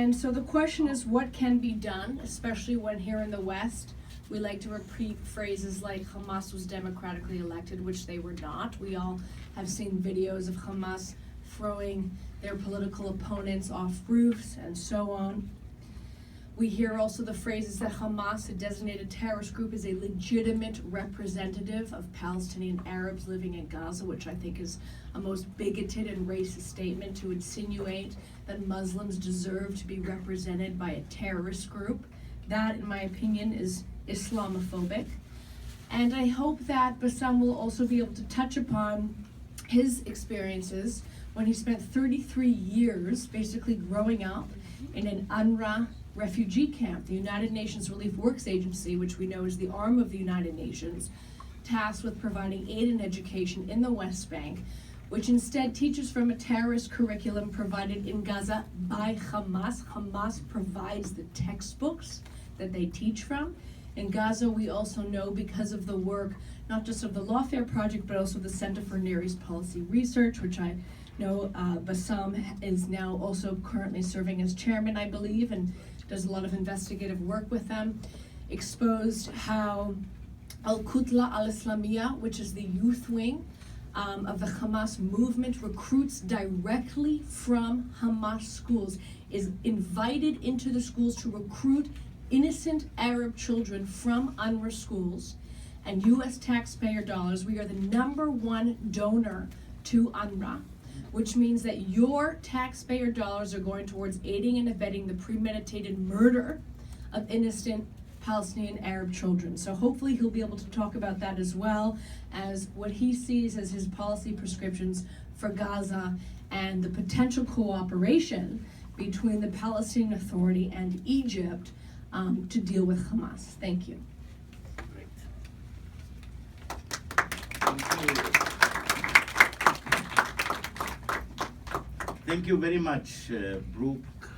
And so the question is, what can be done, especially when here in the West, we like to repeat phrases like Hamas was democratically elected, which they were not. We all have seen videos of Hamas throwing their political opponents off roofs and so on. We hear also the phrases that Hamas, a designated terrorist group, is a legitimate representative of Palestinian Arabs living in Gaza, which I think is a most bigoted and racist statement to insinuate that Muslims deserve to be represented by a terrorist group. That, in my opinion, is Islamophobic. And I hope that Bassem will also be able to touch upon his experiences when he spent 33 years basically growing up in an UNRWA refugee camp, the United Nations Relief Works Agency, which we know is the arm of the United Nations, tasked with providing aid and education in the West Bank, which instead teaches from a terrorist curriculum provided in Gaza by Hamas. Hamas provides the textbooks that they teach from. In Gaza, we also know, because of the work, not just of the Lawfare project, but also the Center for Near East Policy Research, which I know Bassem is now also currently serving as chairman, I believe, and does a lot of investigative work with them, exposed how Al-Qutla al-Islamiyya, which is the youth wing of the Hamas movement, recruits directly from Hamas schools, is invited into the schools to recruit innocent Arab children from UNRWA schools, and US taxpayer dollars. We are the #1 donor to UNRWA, which means that your taxpayer dollars are going towards aiding and abetting the premeditated murder of innocent Palestinian Arab children. So hopefully he'll be able to talk about that, as well as what he sees as his policy prescriptions for Gaza and the potential cooperation between the Palestinian Authority and Egypt to deal with Hamas. Thank you. Great. Thank you very much, Brooke.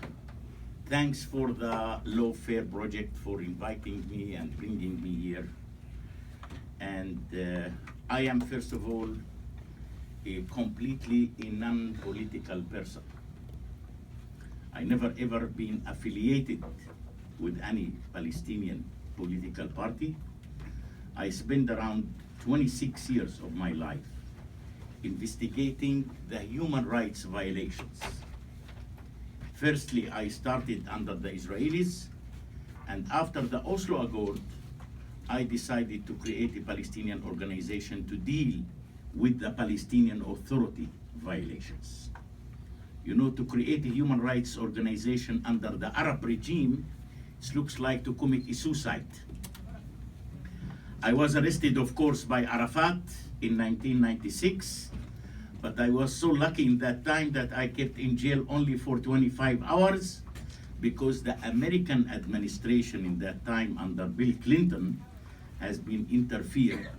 Thanks for the Lawfare project for inviting me and bringing me here. And I am, first of all, a completely non-political person. I never ever been affiliated with any Palestinian political party. I spent around 26 years of my life investigating the human rights violations. Firstly, I started under the Israelis, and after the Oslo Accord, I decided to create a Palestinian organization to deal with the Palestinian Authority violations. You know, to create a human rights organization under the Arab regime, it looks like to commit a suicide. I was arrested, of course, by Arafat in 1996, but I was so lucky in that time that I kept in jail only for 25 hours because the American administration in that time under Bill Clinton has been interfered,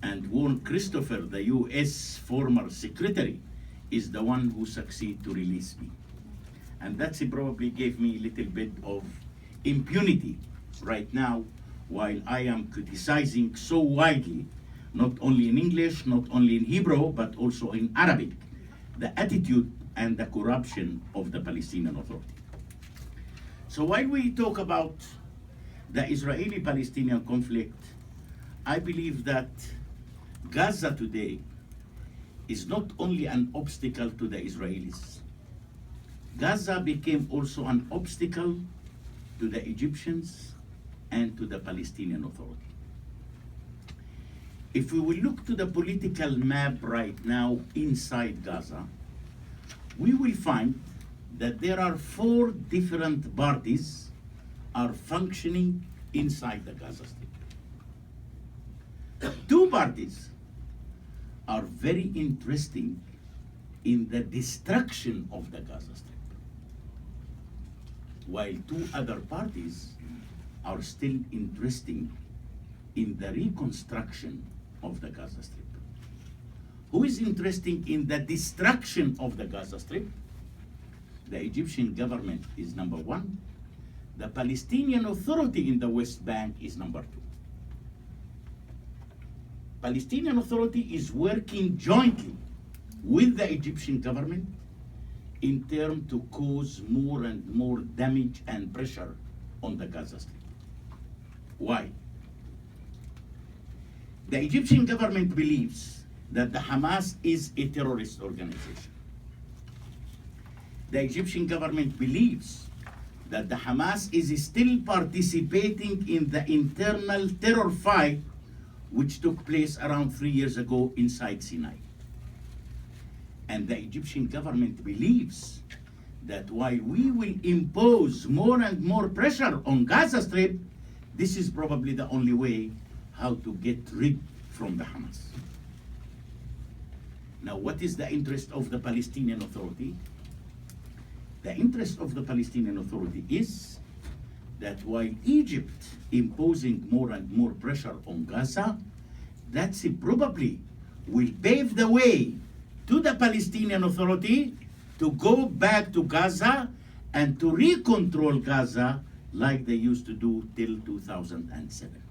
and Warren Christopher, the US former secretary, is the one who succeeded to release me. And that's probably gave me a little bit of impunity right now, while I am criticizing so widely, not only in English, not only in Hebrew, but also in Arabic, the attitude and the corruption of the Palestinian Authority. So while we talk about the Israeli-Palestinian conflict, I believe that Gaza today is not only an obstacle to the Israelis. Gaza became also an obstacle to the Egyptians and to the Palestinian Authority. If we will look to the political map right now inside Gaza, we will find that there are 4 different parties are functioning inside the Gaza Strip. 2 parties are very interesting in the destruction of the Gaza Strip, while 2 other parties are still interesting in the reconstruction of the Gaza Strip. Who is interested in the destruction of the Gaza Strip? The Egyptian government is #1. The Palestinian Authority in the West Bank is #2. Palestinian Authority is working jointly with the Egyptian government in terms to cause more and more damage and pressure on the Gaza Strip. Why? The Egyptian government believes that the Hamas is a terrorist organization. The Egyptian government believes that the Hamas is still participating in the internal terror fight which took place around 3 years ago inside Sinai. And the Egyptian government believes that while we will impose more and more pressure on Gaza Strip, this is probably the only way how to get rid from the Hamas. Now, what is the interest of the Palestinian Authority? The interest of the Palestinian Authority is that while Egypt imposing more and more pressure on Gaza, that's probably will pave the way to the Palestinian Authority to go back to Gaza and to recontrol Gaza like they used to do till 2007.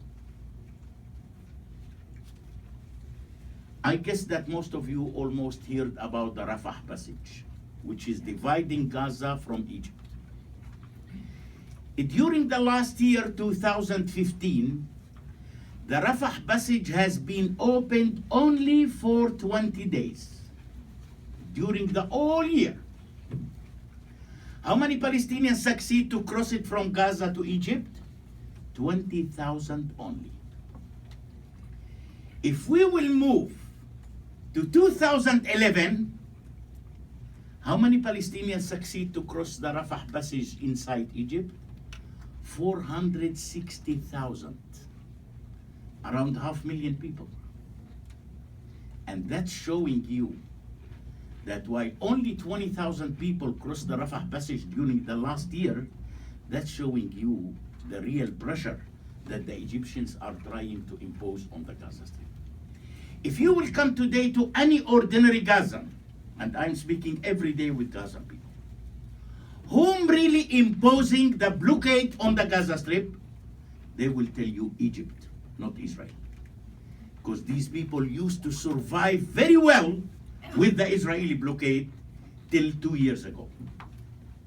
I guess that most of you almost heard about the Rafah passage, which is dividing Gaza from Egypt. During the last year, 2015, the Rafah passage has been opened only for 20 days during the whole year. How many Palestinians succeed to cross it from Gaza to Egypt? 20,000 only. If we will move to 2011, how many Palestinians succeed to cross the Rafah passage inside Egypt? 460,000. Around 500,000 people. And that's showing you that while only 20,000 people crossed the Rafah passage during the last year, that's showing you the real pressure that the Egyptians are trying to impose on the Gaza Strip. If you will come today to any ordinary Gazan, and I'm speaking every day with Gaza people, whom really imposing the blockade on the Gaza Strip, they will tell you Egypt, not Israel. Because these people used to survive very well with the Israeli blockade till 2 years ago,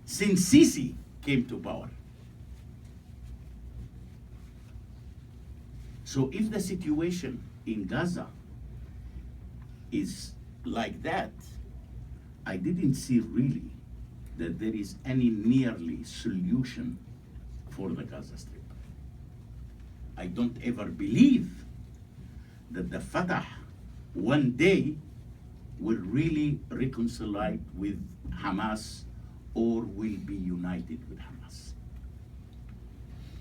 since Sisi came to power. So if the situation in Gaza is like that, I didn't see really that there is any nearly solution for the Gaza Strip. I don't ever believe that the Fatah one day will really reconcile with Hamas or will be united with Hamas.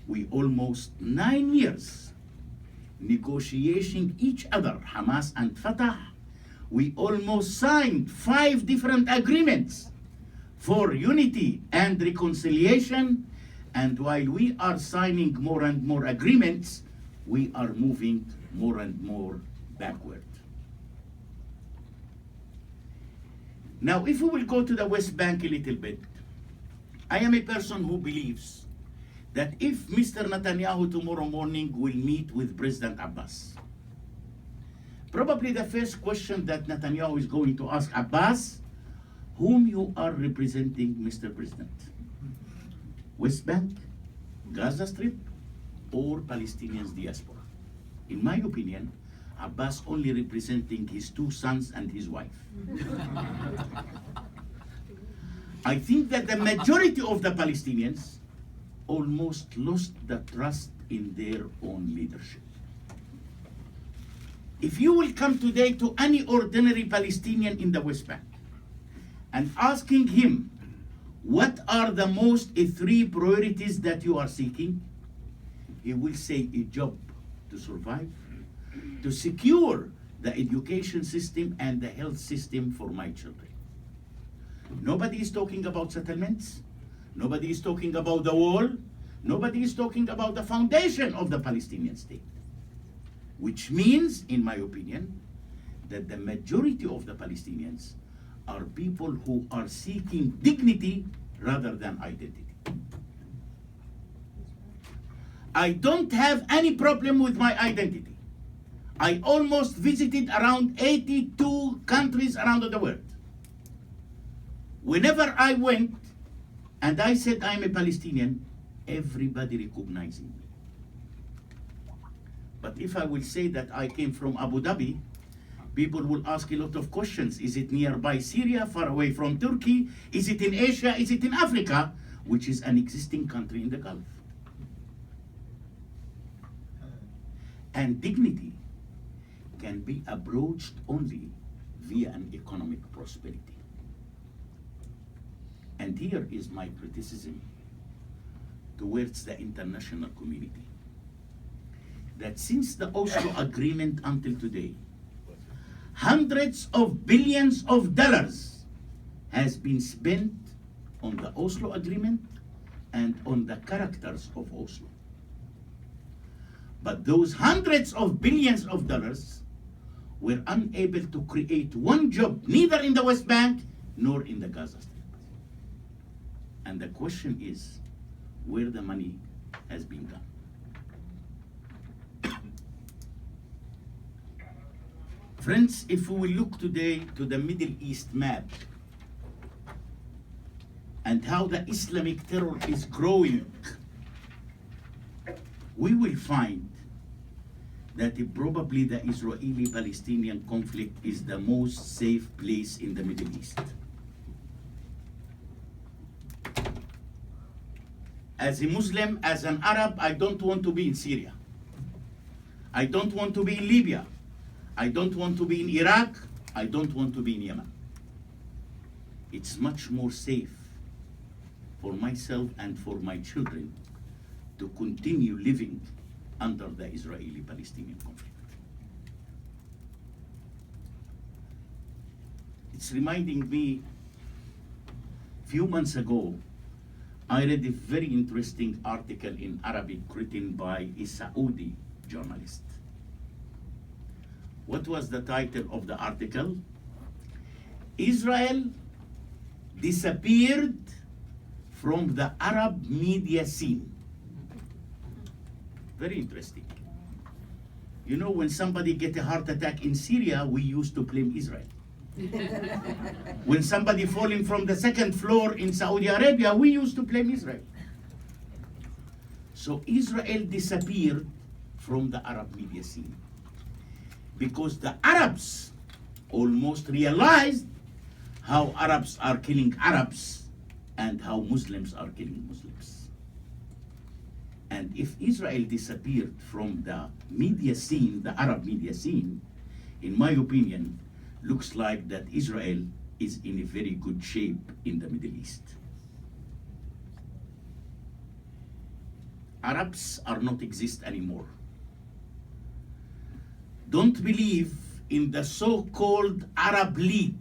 We almost 9 years negotiating each other, Hamas and Fatah. We almost signed 5 different agreements for unity and reconciliation. And while we are signing more and more agreements, we are moving more and more backward. Now, if we will go to the West Bank a little bit, I am a person who believes that if Mr. Netanyahu tomorrow morning will meet with President Abbas, probably the first question that Netanyahu is going to ask Abbas, whom you are representing, Mr. President? West Bank, Gaza Strip, or Palestinians diaspora? In my opinion, Abbas only representing his 2 sons and his wife. I think that the majority of the Palestinians almost lost the trust in their own leadership. If you will come today to any ordinary Palestinian in the West Bank and asking him, what are the most 3 priorities that you are seeking? He will say a job to survive, to secure the education system and the health system for my children. Nobody is talking about settlements. Nobody is talking about the wall. Nobody is talking about the foundation of the Palestinian state. Which means, in my opinion, that the majority of the Palestinians are people who are seeking dignity rather than identity. I don't have any problem with my identity. I almost visited around 82 countries around the world. Whenever I went and I said I'm a Palestinian, everybody recognizing me. But if I will say that I came from Abu Dhabi, people will ask a lot of questions. Is it nearby Syria, far away from Turkey? Is it in Asia? Is it in Africa, which is an existing country in the Gulf? And dignity can be approached only via an economic prosperity. And here is my criticism towards the international community. That since the Oslo Agreement until today, hundreds of billions of dollars has been spent on the Oslo Agreement and on the characters of Oslo. But those hundreds of billions of dollars were unable to create one job, neither in the West Bank nor in the Gaza Strip. And the question is, where the money has been done. Friends, if we will look today to the Middle East map and how the Islamic terror is growing, we will find that probably the Israeli-Palestinian conflict is the most safe place in the Middle East. As a Muslim, as an Arab, I don't want to be in Syria. I don't want to be in Libya. I don't want to be in Iraq. I don't want to be in Yemen. It's much more safe for myself and for my children to continue living under the Israeli-Palestinian conflict. It's reminding me, a few months ago, I read a very interesting article in Arabic written by a Saudi journalist. What was the title of the article? Israel disappeared from the Arab media scene. Very interesting. You know, when somebody gets a heart attack in Syria, we used to blame Israel. When somebody falling from the second floor in Saudi Arabia, we used to blame Israel. So Israel disappeared from the Arab media scene because the Arabs almost realized how Arabs are killing Arabs and how Muslims are killing Muslims. And if Israel disappeared from the media scene, the Arab media scene, in my opinion, looks like that Israel is in a very good shape in the Middle East. Arabs are not exist anymore. Don't believe in the so-called Arab League.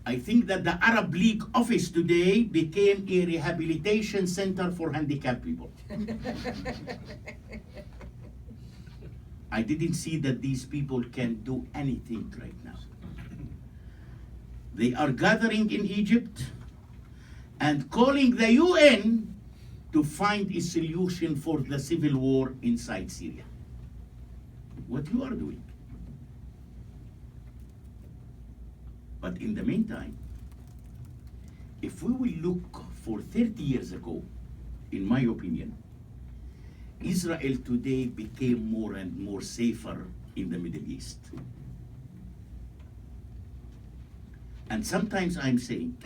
I think that the Arab League office today became a rehabilitation center for handicapped people. I didn't see that these people can do anything right now. They are gathering in Egypt and calling the UN to find a solution for the civil war inside Syria. What you are doing. But in the meantime, if we will look for 30 years ago, in my opinion, Israel today became more and more safer in the Middle East. And sometimes I'm saying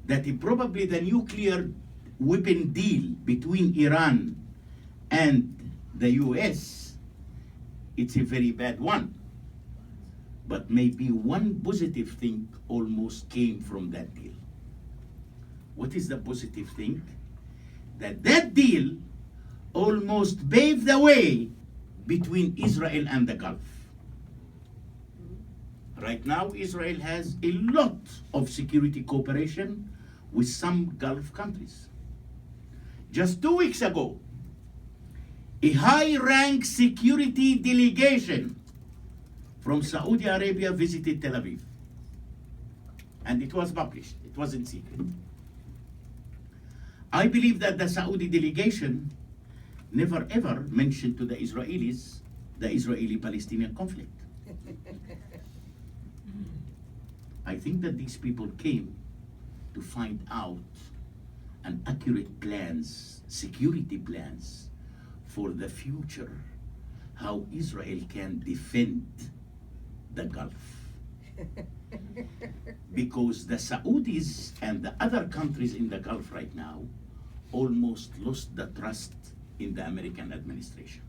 that probably the nuclear weapon deal between Iran and the US, it's a very bad one. But maybe one positive thing almost came from that deal. What is the positive thing? That deal almost paved the way between Israel and the Gulf. Right now, Israel has a lot of security cooperation with some Gulf countries. Just 2 weeks ago, a high-rank security delegation from Saudi Arabia visited Tel Aviv. And it was published, it wasn't secret. I believe that the Saudi delegation never ever mentioned to the Israelis the Israeli-Palestinian conflict. I think that these people came to find out an accurate plans, security plans for the future, how Israel can defend the Gulf. Because the Saudis and the other countries in the Gulf right now almost lost the trust in the American administration.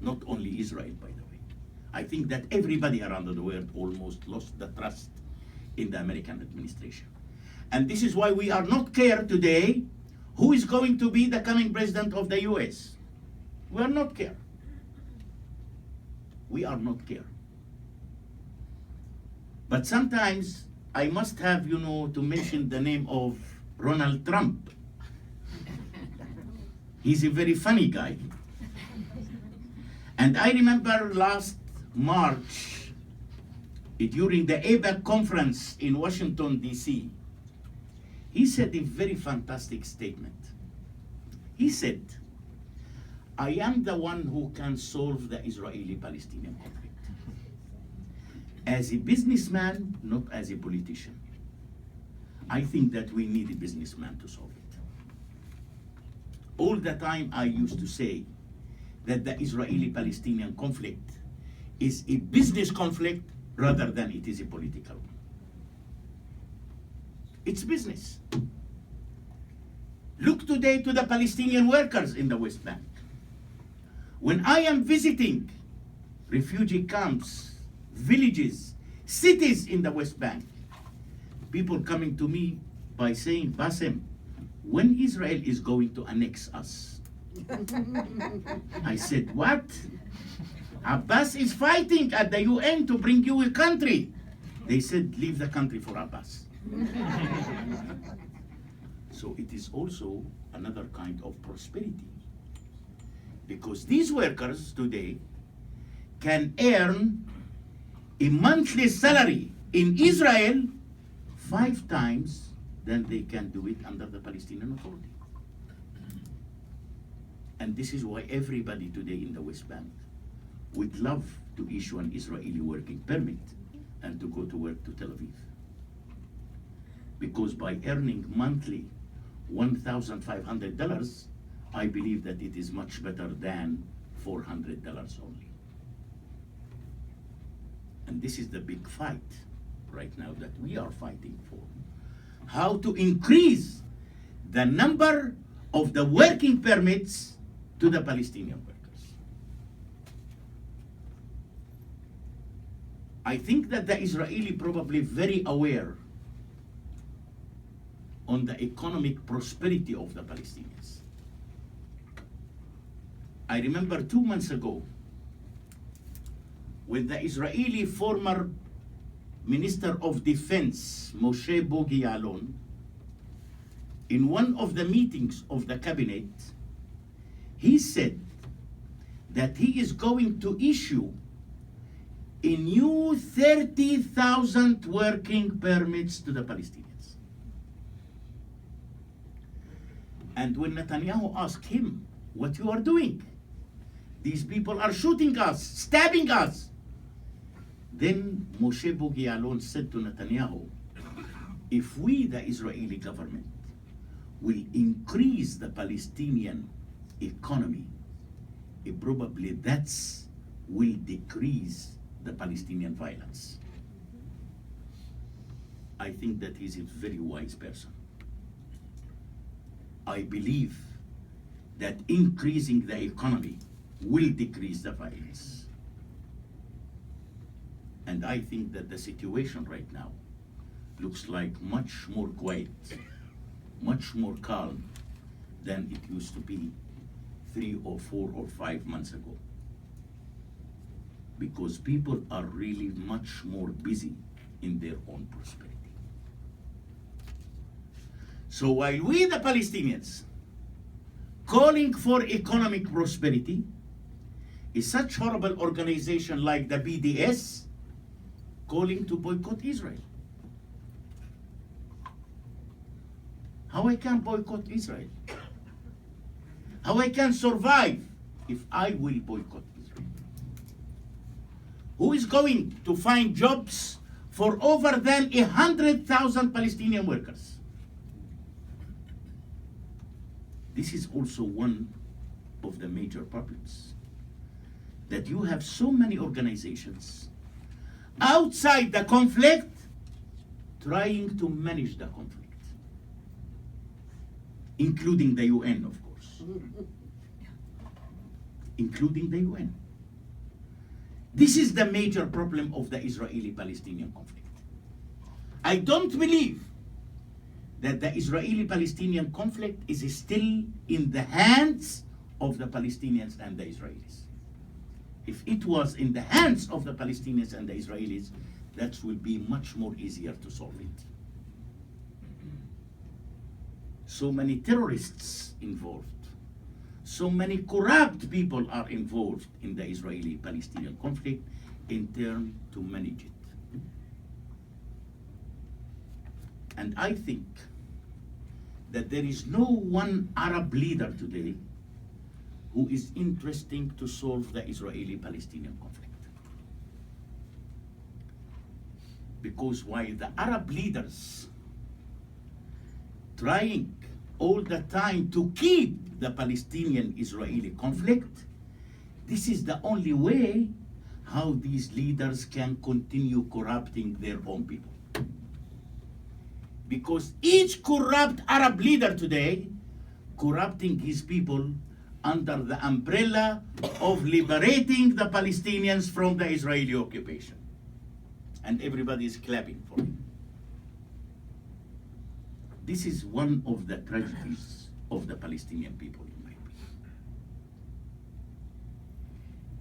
Not only Israel, by the way. I think that everybody around the world almost lost the trust in the American administration. And this is why we are not clear today who is going to be the coming president of the US. We are not clear. We are not clear. But sometimes I must have, to mention the name of Donald Trump. He's a very funny guy. And I remember last March, during the APEC conference in Washington, D.C., he said a very fantastic statement. He said, I am the one who can solve the Israeli-Palestinian conflict. As a businessman, not as a politician. I think that we need a businessman to solve it. All the time I used to say that the Israeli-Palestinian conflict is a business conflict rather than it is a political one. It's business. Look today to the Palestinian workers in the West Bank. When I am visiting refugee camps, villages, cities in the West Bank, people coming to me by saying, Bassem, when Israel is going to annex us? I said, what? Abbas is fighting at the UN to bring you a country. They said, leave the country for Abbas. So it is also another kind of prosperity. Because these workers today can earn a monthly salary in Israel 5 times than they can do it under the Palestinian Authority. And this is why everybody today in the West Bank would love to issue an Israeli working permit and to go to work to Tel Aviv. Because by earning monthly $1,500, I believe that it is much better than $400 only. And this is the big fight right now that we are fighting for. How to increase the number of the working permits to the Palestinian workers. I think that the Israeli probably very aware on the economic prosperity of the Palestinians. I remember 2 months ago, when the Israeli former Minister of Defense, Moshe Bogi Ya'alon, in one of the meetings of the cabinet, he said that he is going to issue a new 30,000 working permits to the Palestinians. And when Netanyahu asked him, what you are doing? These people are shooting us, stabbing us. Then Moshe Bogi Ya'alon said to Netanyahu, if we, the Israeli government, will increase the Palestinian economy, probably that will decrease the Palestinian violence. I think that he's a very wise person. I believe that increasing the economy will decrease the violence. And I think that the situation right now looks like much more quiet, much more calm than it used to be 3 or 4 or 5 months ago. Because people are really much more busy in their own prosperity. So while we, the Palestinians, calling for economic prosperity, is such horrible organization like the BDS calling to boycott Israel. How I can boycott Israel? How I can survive if I will boycott Israel? Who is going to find jobs for over than 100,000 Palestinian workers. This is also one of the major problems, that you have so many organizations outside the conflict trying to manage the conflict, including the UN, of course. Including the UN. This is the major problem of the Israeli-Palestinian conflict. I don't believe that the Israeli-Palestinian conflict is still in the hands of the Palestinians and the Israelis. If it was in the hands of the Palestinians and the Israelis, that will be much more easier to solve it. So many terrorists involved. So many corrupt people are involved in the Israeli-Palestinian conflict in turn to manage it. And I think that there is no one Arab leader today who is interested to solve the Israeli-Palestinian conflict. Because while the Arab leaders trying all the time to keep the Palestinian-Israeli conflict, this is the only way how these leaders can continue corrupting their own people. Because each corrupt Arab leader today corrupting his people under the umbrella of liberating the Palestinians from the Israeli occupation. And everybody is clapping for it. This is one of the tragedies of the Palestinian people, in my opinion.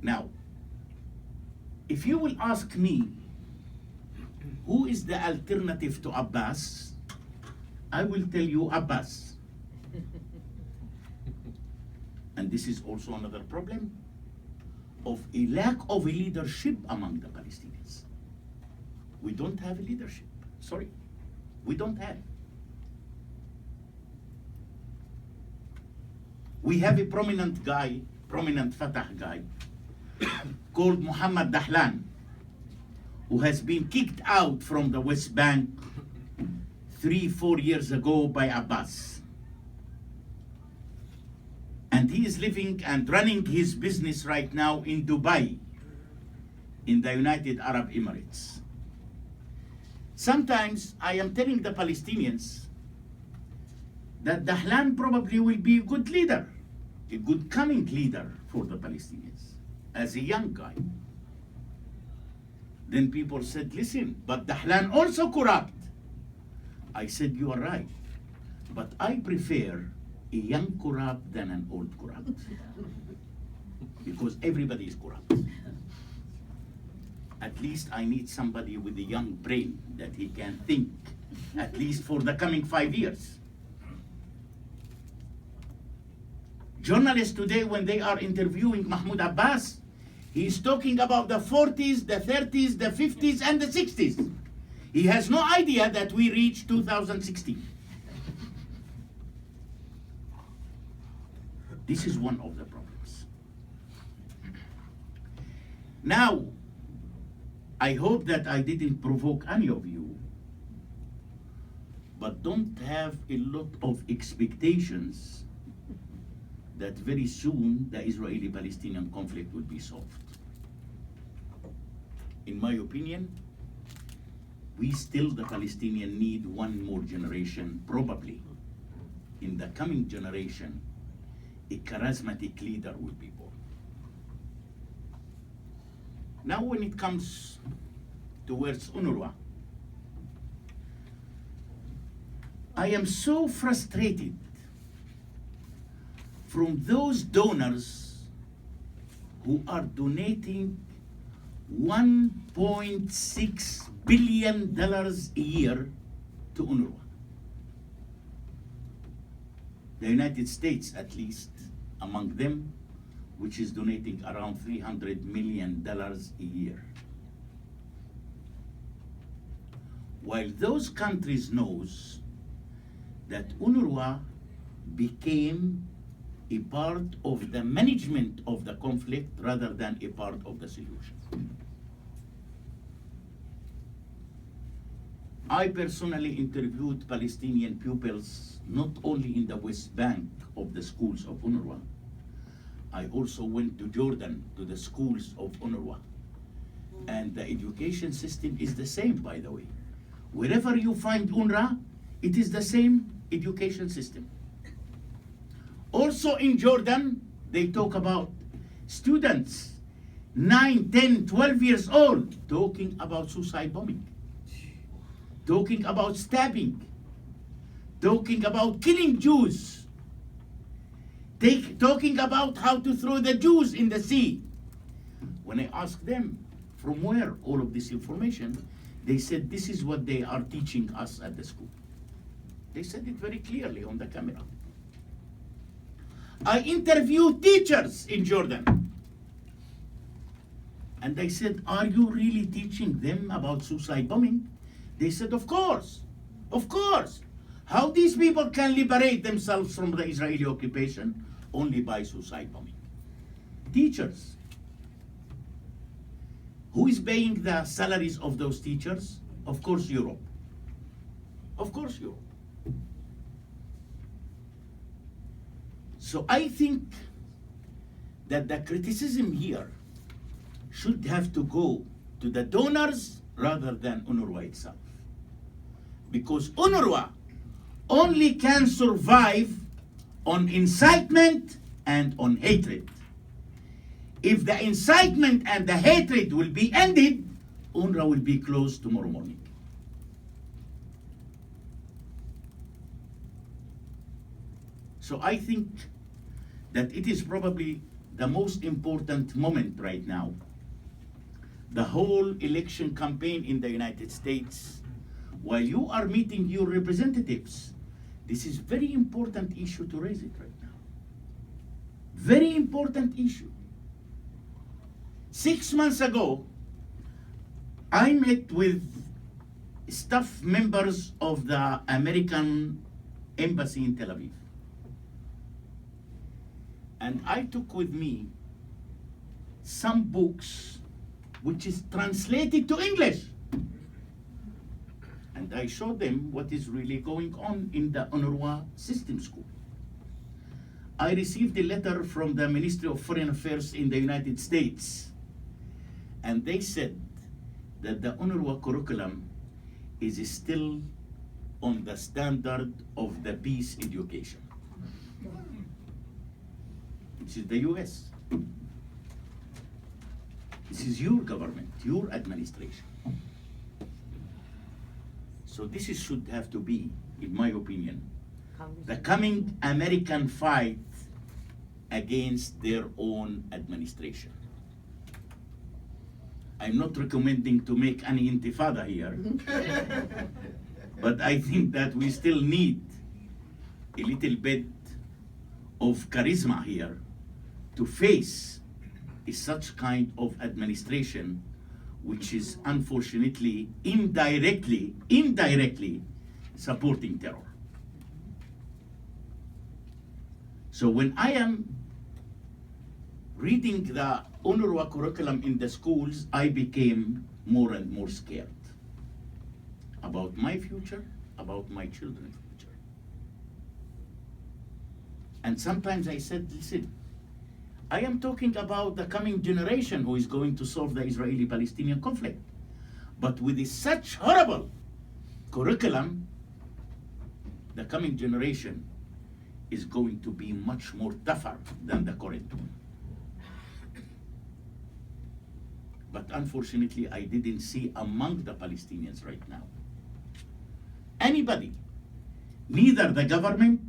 Now, if you will ask me, who is the alternative to Abbas? I will tell you Abbas. And this is also another problem of a lack of a leadership among the Palestinians. We don't have a leadership. Sorry, we don't have. We have a prominent guy, prominent Fatah guy, called Muhammad Dahlan, who has been kicked out from the West Bank 3-4 years ago by Abbas. And he is living and running his business right now in Dubai, in the United Arab Emirates. Sometimes I am telling the Palestinians that Dahlan probably will be a good leader, a good coming leader for the Palestinians, as a young guy. Then people said, listen, but Dahlan also corrupt. I said, you are right, but I prefer a young corrupt than an old corrupt. Because everybody is corrupt. At least I need somebody with a young brain that he can think, at least for the coming 5 years. Journalists today, when they are interviewing Mahmoud Abbas, he's talking about the 40s, the 30s, the 50s, and the 60s. He has no idea that we reached 2016. This is one of the problems. Now, I hope that I didn't provoke any of you, but don't have a lot of expectations that very soon the Israeli-Palestinian conflict will be solved. In my opinion, we still, the Palestinians, need one more generation, probably. In the coming generation, a charismatic leader will be born. Now when it comes towards UNRWA, I am so frustrated from those donors who are donating $1.6 billion a year to UNRWA. The United States, at least, among them, which is donating around $300 million a year. While those countries knows that UNRWA became a part of the management of the conflict rather than a part of the solution. I personally interviewed Palestinian pupils not only in the West Bank of the schools of UNRWA. I also went to Jordan to the schools of UNRWA. And the education system is the same, by the way. Wherever you find UNRWA, it is the same education system. Also in Jordan, they talk about students 9, 10, 12 years old talking about suicide bombing, talking about stabbing, talking about killing Jews, talking about how to throw the Jews in the sea. When I asked them from where all of this information, they said this is what they are teaching us at the school. They said it very clearly on the camera. I interviewed teachers in Jordan. And they said, are you really teaching them about suicide bombing? They said, of course, of course. How these people can liberate themselves from the Israeli occupation? Only by suicide bombing. Teachers. Who is paying the salaries of those teachers? Of course, Europe. Of course, Europe. So I think that the criticism here should have to go to the donors rather than UNRWA itself. Because UNRWA only can survive on incitement and on hatred. If the incitement and the hatred will be ended, UNRWA will be closed tomorrow morning. So I think that it is probably the most important moment right now. The whole election campaign in the United States, while you are meeting your representatives, this is very important issue to raise it right now. Very important issue. 6 months ago, I met with staff members of the American Embassy in Tel Aviv. And I took with me some books which is translated to English. And I showed them what is really going on in the UNRWA system school. I received a letter from the Ministry of Foreign Affairs in the United States. And they said that the UNRWA curriculum is still on the standard of the peace education, which is the US. This is your government, your administration. So this should have to be, in my opinion, the coming American fight against their own administration. I'm not recommending to make any intifada here, but I think that we still need a little bit of charisma here to face such kind of administration, which is unfortunately indirectly supporting terror. So when I am reading the UNRWA curriculum in the schools, I became more and more scared about my future, about my children's future. And sometimes I said, listen, I am talking about the coming generation who is going to solve the Israeli-Palestinian conflict. But with such horrible curriculum, the coming generation is going to be much more tougher than the current one. But unfortunately, I didn't see among the Palestinians right now anybody, neither the government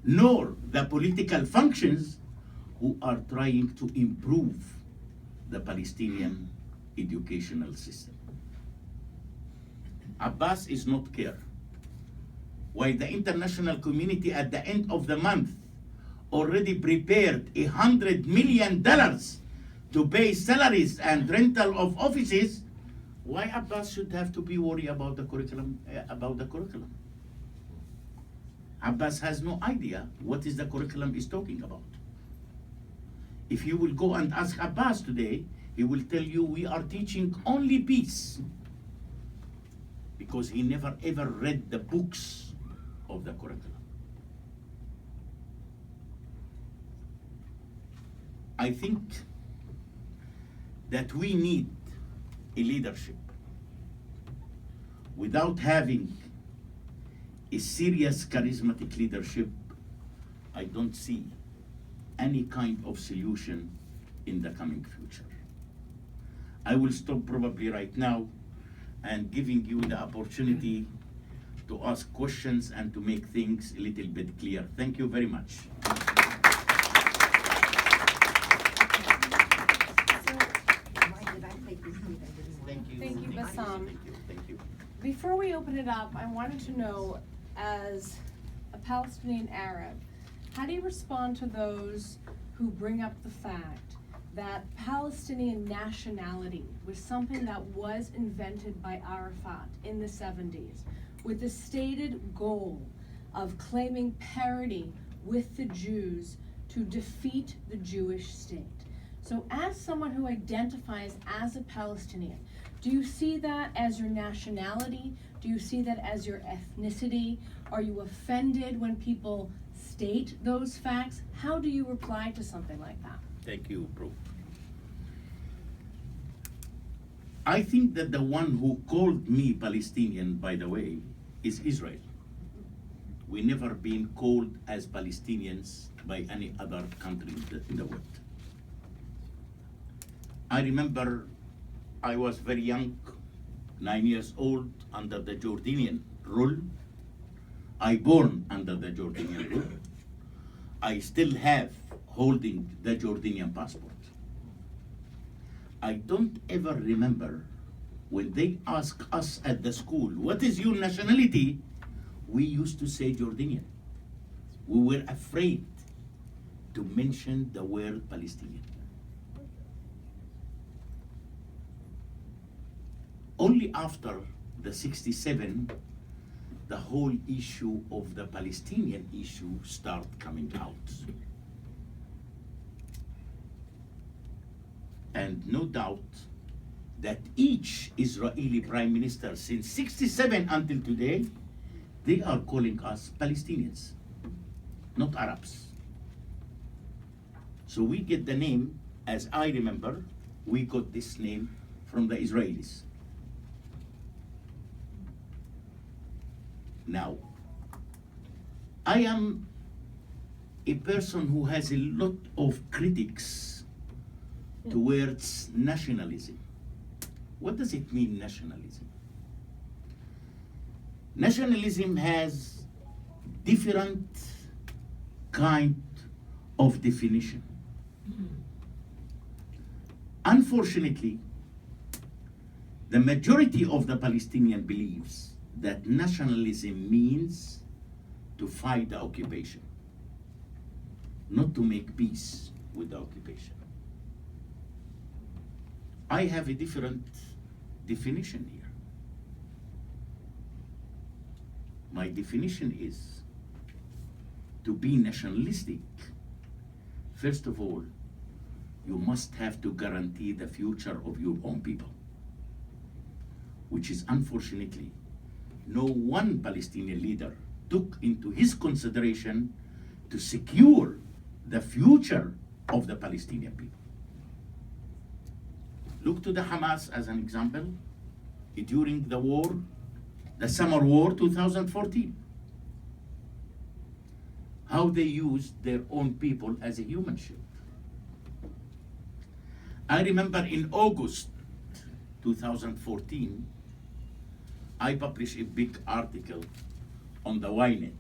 nor the political functions, who are trying to improve the Palestinian educational system. Abbas is not care. While the international community at the end of the month already prepared $100 million to pay salaries and rental of offices, why Abbas should have to be worried about the curriculum? Abbas has no idea what is the curriculum is talking about. If you will go and ask Abbas today, he will tell you we are teaching only peace. because he never ever read the books of the curriculum. I think that we need a leadership. Without having a serious charismatic leadership, I don't see any kind of solution in the coming future. I will stop probably right now and giving you the opportunity to ask questions and to make things a little bit clear. Thank you very much. Thank you, Bassem. Thank you. Before we open it up, I wanted to know, as a Palestinian Arab, how do you respond to those who bring up the fact that Palestinian nationality was something that was invented by Arafat in the 70s with the stated goal of claiming parity with the Jews to defeat the Jewish state? So as someone who identifies as a Palestinian, do you see that as your nationality? Do you see that as your ethnicity? Are you offended when people state those facts? How do you reply to something like that? Thank you, bro. I think that the one who called me Palestinian, by the way, is Israel. We never been called as Palestinians by any other country in the world. I remember I was very young, 9 years old, under the Jordanian rule. I born under the Jordanian rule. I still have holding the Jordanian passport. I don't ever remember when they ask us at the school, what is your nationality? We used to say Jordanian. We were afraid to mention the word Palestinian. Only after the 67, the whole issue of the Palestinian issue start coming out. And no doubt that each Israeli prime minister since 67 until today, they are calling us Palestinians, not Arabs. So we get the name, as I remember, we got this name from the Israelis. Now, I am a person who has a lot of critics towards nationalism. What does it mean, nationalism? Nationalism has different kind of definition. Unfortunately, the majority of the Palestinian believes that nationalism means to fight the occupation, not to make peace with the occupation. I have a different definition here. My definition is to be nationalistic. First of all, you must have to guarantee the future of your own people, which is unfortunately no one Palestinian leader took into his consideration to secure the future of the Palestinian people. Look to the Hamas as an example during the war, the summer war 2014. How they used their own people as a human shield. I remember in August 2014, I published a big article on the Ynet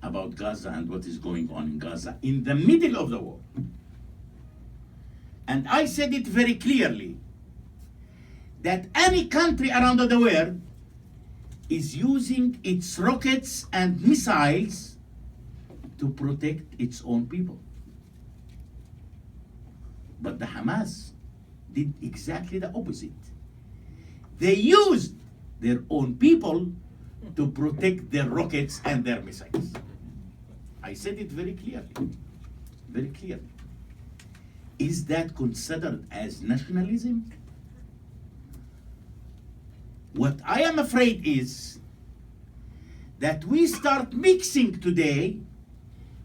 about Gaza and what is going on in Gaza in the middle of the war. And I said it very clearly that any country around the world is using its rockets and missiles to protect its own people. But the Hamas did exactly the opposite. They used their own people to protect their rockets and their missiles. I said it very clearly, very clearly. Is that considered as nationalism? What I am afraid is that we start mixing today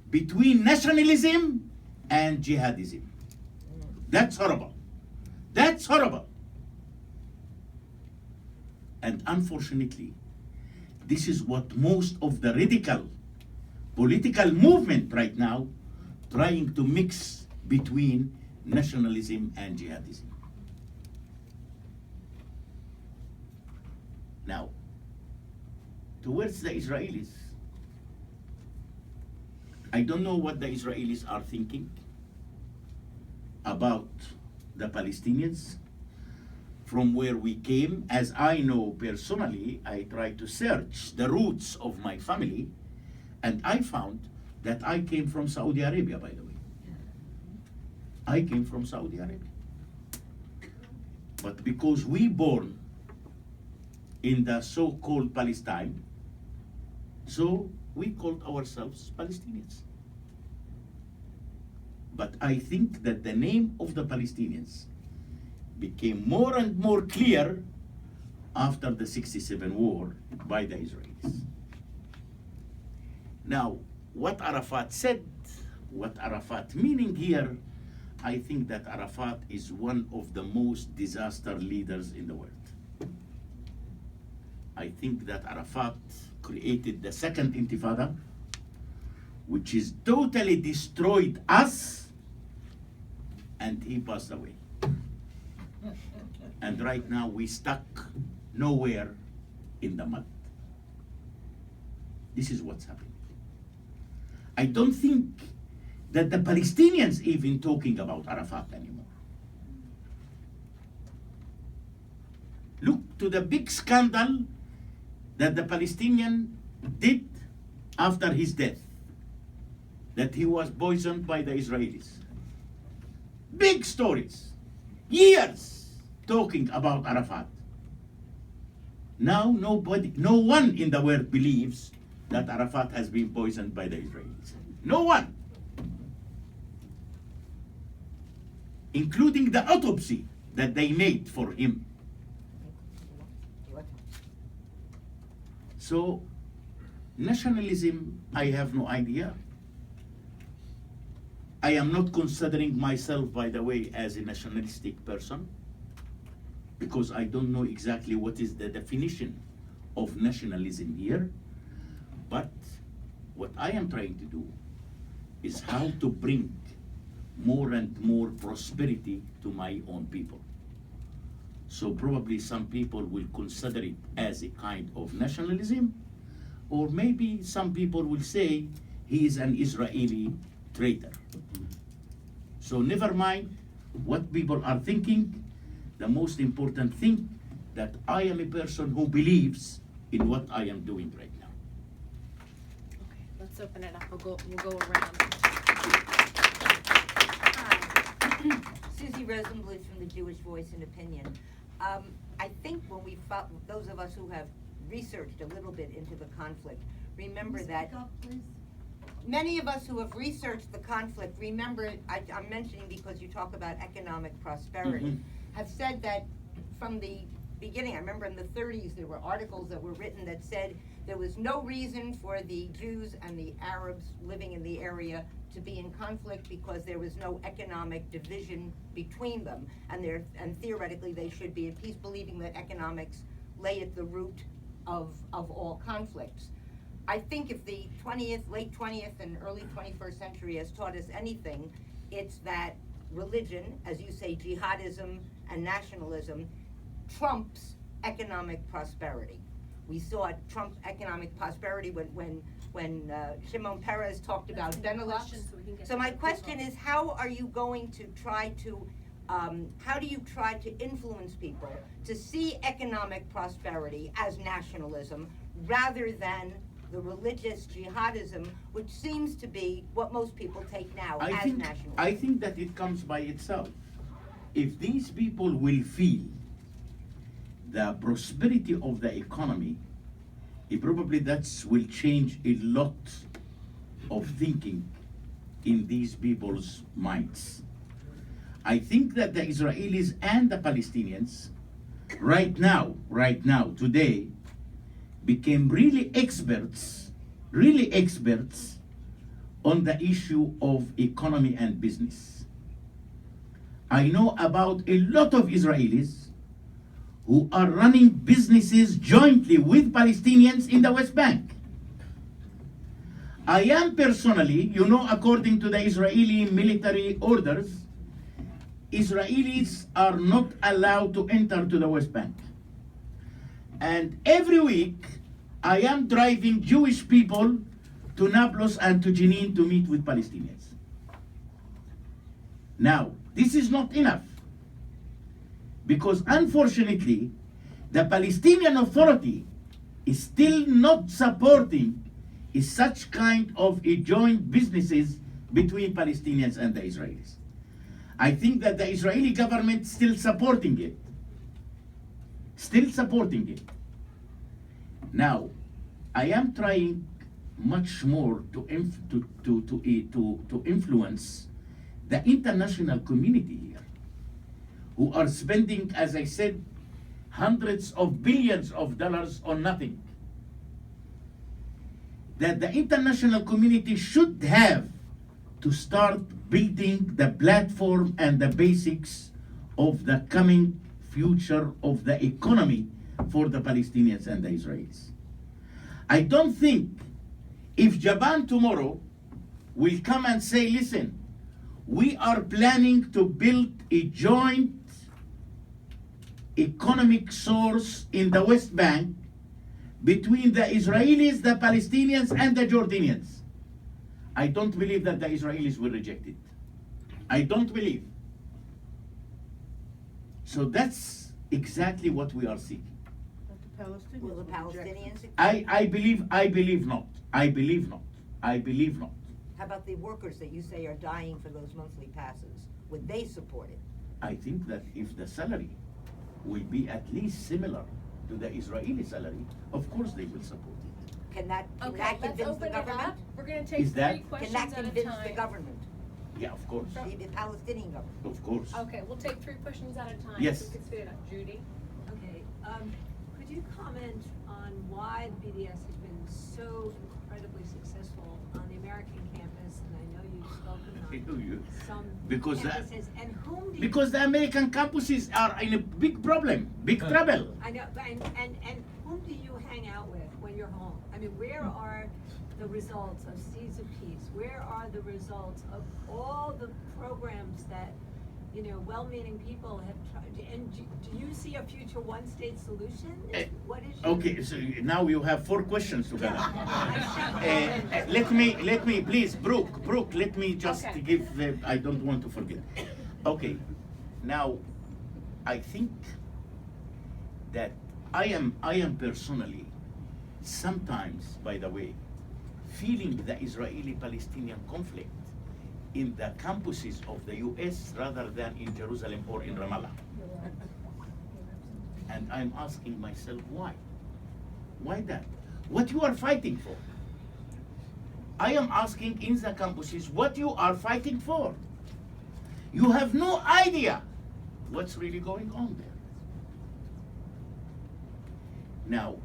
between nationalism and jihadism. That's horrible. That's horrible. And unfortunately, this is what most of the radical political movement right now trying to mix between nationalism and jihadism. Now, towards the Israelis, I don't know what the Israelis are thinking about the Palestinians. From where we came, as I know personally, I tried to search the roots of my family, and I found that I came from Saudi Arabia, by the way. I came from Saudi Arabia. But because we born in the so-called Palestine, so we called ourselves Palestinians. But I think that the name of the Palestinians became more and more clear after the 67 war by the Israelis. Now, what Arafat said, what Arafat meaning here, I think that Arafat is one of the most disaster leaders in the world. I think that Arafat created the second intifada, which is totally destroyed us, and he passed away. And right now we stuck nowhere in the mud. This is what's happening. I don't think that the Palestinians even talking about Arafat anymore. Look to the big scandal that the Palestinian did after his death, that he was poisoned by the Israelis. Big stories, years talking about Arafat. Now no one in the world believes that Arafat has been poisoned by the Israelis. No one. Including the autopsy that they made for him. So, nationalism, I have no idea. I am not considering myself, by the way, as a nationalistic person, because I don't know exactly what is the definition of nationalism here. But what I am trying to do is how to bring more and more prosperity to my own people. So probably some people will consider it as a kind of nationalism, or maybe some people will say he is an Israeli traitor. So never mind what people are thinking. The most important thing that I am a person who believes in what I am doing right now. Okay, let's open it up. We'll go around. Hi, Susie Rosenbluth from the Jewish Voice and Opinion. I think when those of us who have researched a little bit into the conflict, remember that many of us who have researched the conflict remember, I'm mentioning because you talk about economic prosperity, have said that from the beginning, I remember in the 30s there were articles that were written that said there was no reason for the Jews and the Arabs living in the area to be in conflict because there was no economic division between them, and theoretically they should be at peace, believing that economics lay at the root of all conflicts. I think if the late 20th and early 21st century has taught us anything, it's that religion, as you say, jihadism and nationalism, trumps economic prosperity. We saw Trump economic prosperity when Shimon Peres talked about Benelux. So my question is, how are you going to try to, how do you try to influence people to see economic prosperity as nationalism rather than the religious jihadism, which seems to be what most people take now as nationalism? I think that it comes by itself. If these people will feel the prosperity of the economy, probably that will change a lot of thinking in these people's minds. I think that the Israelis and the Palestinians right now, today, became really experts on the issue of economy and business. I know about a lot of Israelis who are running businesses jointly with Palestinians in the West Bank. I am personally, according to the Israeli military orders, Israelis are not allowed to enter to the West Bank. And every week, I am driving Jewish people to Nablus and to Jenin to meet with Palestinians. Now, this is not enough, because unfortunately, the Palestinian Authority is still not supporting such kind of a joint businesses between Palestinians and the Israelis. I think that the Israeli government is still supporting it. Now, I am trying much more to influence the international community here, who are spending, as I said, hundreds of billions of dollars on nothing. That the international community should have to start building the platform and the basics of the coming future of the economy for the Palestinians and the Israelis. I don't think if Japan tomorrow will come and say, listen, we are planning to build a joint economic source in the West Bank between the Israelis, the Palestinians, and the Jordanians. I don't believe that the Israelis will reject it. I don't believe. So that's exactly what we are seeking. But the Palestinians Will the will reject it. Palestinians? I believe not. I believe not. How about the workers that you say are dying for those monthly passes? Would they support it? I think that if the salary will be at least similar to the Israeli salary, of course they will support it. Can that Okay, let's convince the open it government? up. We're gonna take Is that- three Can questions that at a convince the time. government, Yeah, of course. the Palestinian government? Of course. Okay, we'll take three questions at a time. Yes. So we can speed it up. Judy? Okay, could you comment on why the BDS has been so incredibly successful on the American campus? And I know you've spoken on some Because campuses, and whom do you? Because the American campuses are in a big problem, big trouble. I know, and whom do you hang out with when you're home? I mean, where are the results of Seeds of Peace? Where are the results of all the programs that, well-meaning people have tried? And do you see a future one-state solution? What is your? Okay, so now you have 4 questions together. Yeah. Let me, please, Brooke, let me just Okay. give, I don't want to forget. Okay, now, I think that I am personally, sometimes, by the way, feeling the Israeli-Palestinian conflict in the campuses of the US rather than in Jerusalem or in Ramallah. And I'm asking myself, why? Why that? What you are fighting for? I am asking in the campuses what you are fighting for. You have no idea what's really going on there. Now,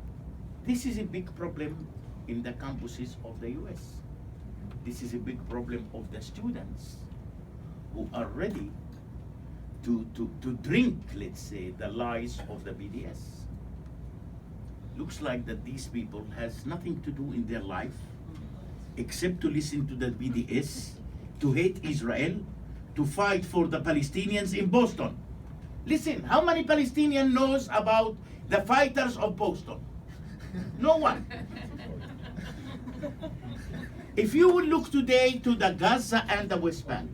this is a big problem in the campuses of the US. This is a big problem of the students who are ready to drink, let's say, the lies of the BDS. Looks like that these people has nothing to do in their life except to listen to the BDS, to hate Israel, to fight for the Palestinians in Boston. Listen, how many Palestinian knows about the fighters of Boston? No one. If you will look today to the Gaza and the West Bank,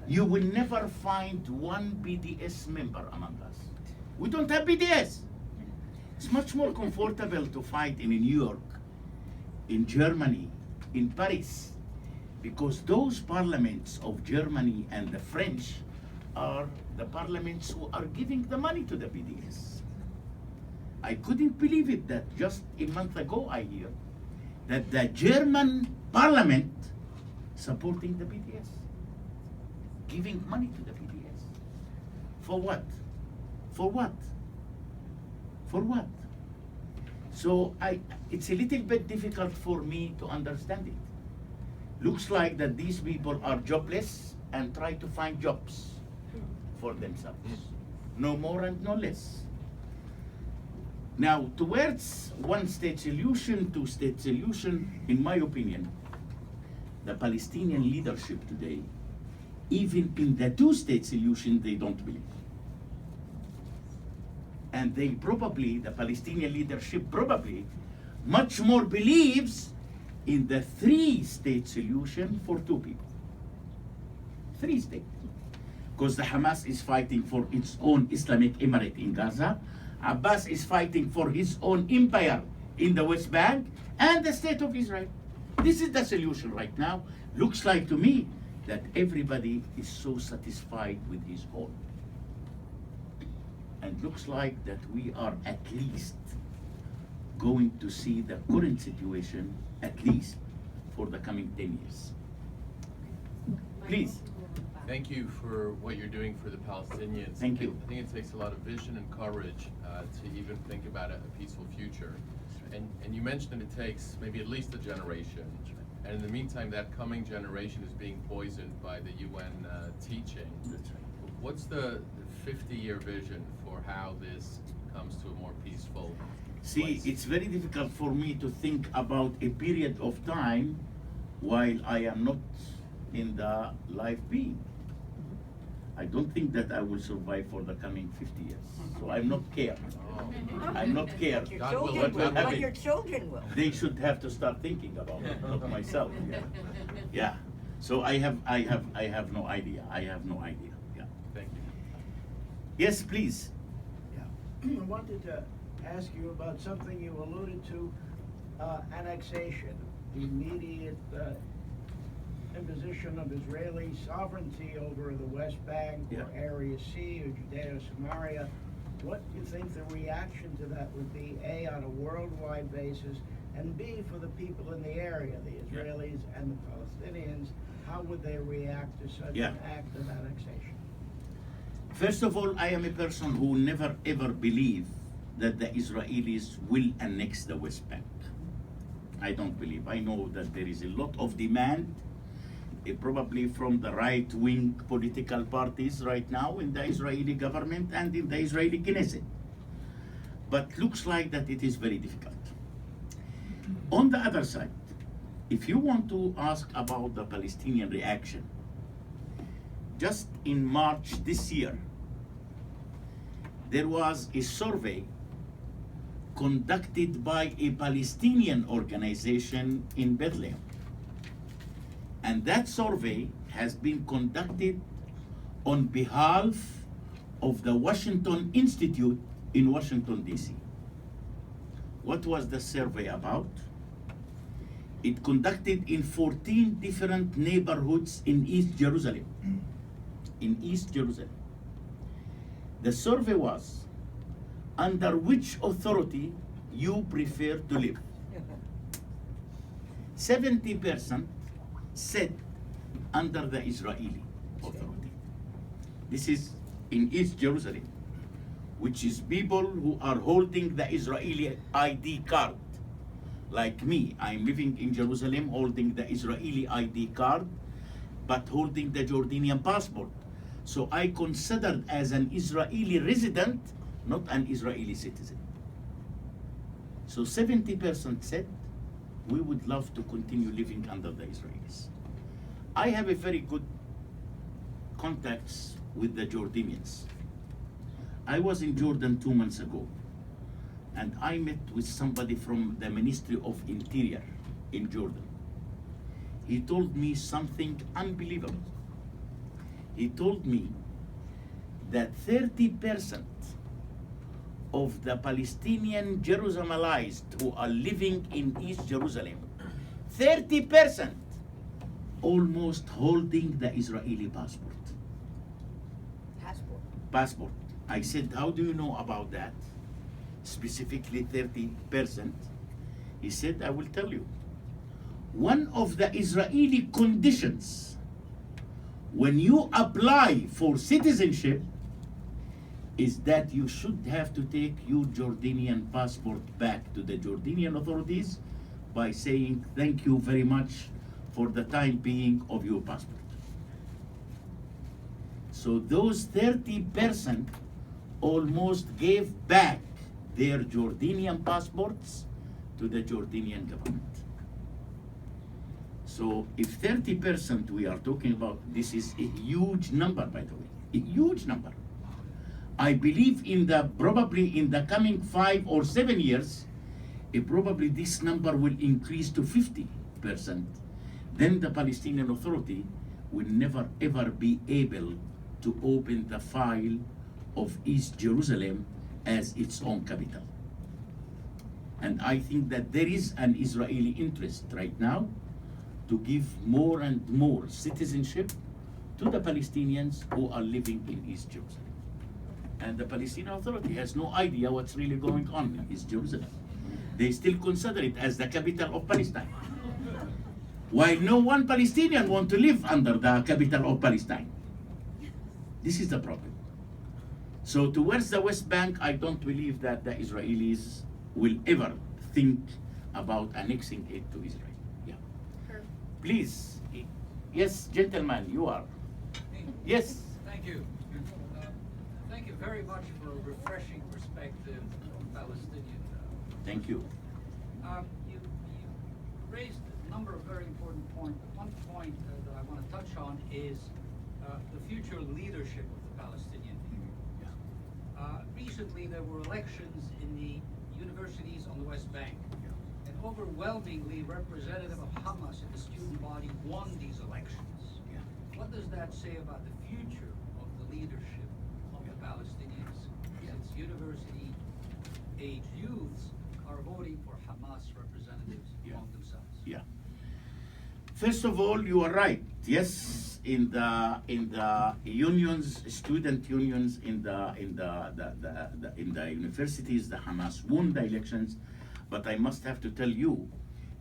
you will never find one BDS member among us. We don't have BDS. It's much more comfortable to fight in New York, in Germany, in Paris, because those parliaments of Germany and the French are the parliaments who are giving the money to the BDS. I couldn't believe it that just a month ago I hear that the German parliament supporting the BDS, giving money to the BDS. For what? For what? For what? So it's a little bit difficult for me to understand it. Looks like that these people are jobless and try to find jobs for themselves. No more and no less. Now, towards one state solution, two state solution, in my opinion, the Palestinian leadership today, even in the two state solution, they don't believe. And they probably, the Palestinian leadership probably, much more believes in the three-state solution for two people. Three states. Because the Hamas is fighting for its own Islamic Emirate in Gaza, Abbas is fighting for his own empire in the West Bank, and the state of Israel. This is the solution right now. Looks like to me that everybody is so satisfied with his own. And looks like that we are at least going to see the current situation at least for the coming 10 years. Please. Thank you for what you're doing for the Palestinians. Thank you. I think it takes a lot of vision and courage to even think about a peaceful future. And you mentioned that it takes maybe at least a generation. And in the meantime, that coming generation is being poisoned by the UN teaching. What's the 50-year vision for how this comes to a more peaceful See, place? it's very difficult for me to think about a period of time while I am not in the life being. I don't think that I will survive for the coming 50 years. So I'm not care. I'm not care. Your God will, children God will, will. but your children will. They should have to start thinking about it, not myself. Yeah. So I have no idea. I have no idea. Yeah. Thank you. Yes, please. Yeah. I wanted to ask you about something you alluded to, annexation, the immediate imposition of Israeli sovereignty over the West Bank or Yeah. Area C or Judea-Samaria. What do you think the reaction to that would be, A, on a worldwide basis, and B, for the people in the area, the Israelis and the Palestinians, how would they react to such Yeah. an act of annexation? First of all, I am a person who never ever believed that the Israelis will annex the West Bank. I don't believe. I know that there is a lot of demand, probably from the right-wing political parties right now in the Israeli government and in the Israeli Knesset. But looks like that it is very difficult. On the other side, if you want to ask about the Palestinian reaction, just in March this year, there was a survey conducted by a Palestinian organization in Bethlehem. And that survey has been conducted on behalf of the Washington Institute in Washington, D.C. What was the survey about? It conducted in 14 different neighborhoods in East Jerusalem. In East Jerusalem. The survey was, under which authority you prefer to live? 70% said under the Israeli authority. This is in East Jerusalem, which is people who are holding the Israeli ID card. Like me, I'm living in Jerusalem holding the Israeli ID card, but holding the Jordanian passport. So I considered as an Israeli resident, not an Israeli citizen. So 70% said, we would love to continue living under the Israelis. I have a very good contacts with the Jordanians. I was in Jordan 2 months ago, and I met with somebody from the Ministry of Interior in Jordan. He told me something unbelievable. He told me that 30% of the Palestinian Jerusalemites who are living in East Jerusalem, 30% almost holding the Israeli passport. Passport. I said, how do you know about that? Specifically 30%. He said, I will tell you. One of the Israeli conditions when you apply for citizenship, is that you should have to take your Jordanian passport back to the Jordanian authorities by saying thank you very much for the time being of your passport. So those 30% almost gave back their Jordanian passports to the Jordanian government. So if 30% we are talking about, this is a huge number, by the way, a huge number. I believe probably in the coming 5 or 7 years, probably this number will increase to 50%. Then the Palestinian Authority will never ever be able to open the file of East Jerusalem as its own capital. And I think that there is an Israeli interest right now to give more and more citizenship to the Palestinians who are living in East Jerusalem. And the Palestinian Authority has no idea what's really going on in East Jerusalem. They still consider it as the capital of Palestine. While no one Palestinian want to live under the capital of Palestine. This is the problem. So towards the West Bank, I don't believe that the Israelis will ever think about annexing it to Israel. Yeah. Please. Yes, gentlemen, you are. Yes. Thank you. Thank you very much for a refreshing perspective on Palestinian. Thank you. You raised a number of very important points. One point that I want to touch on is the future leadership of the Palestinian people. Recently, there were elections in the universities on the West Bank, and overwhelmingly, representative of Hamas in the student body won these elections. What does that say about the future of the leadership of the Palestinians, since university-age youths are voting for Hamas representatives among themselves? Yeah. First of all, you are right. Yes, in the unions, student unions in the universities, the Hamas won the elections. But I must have to tell you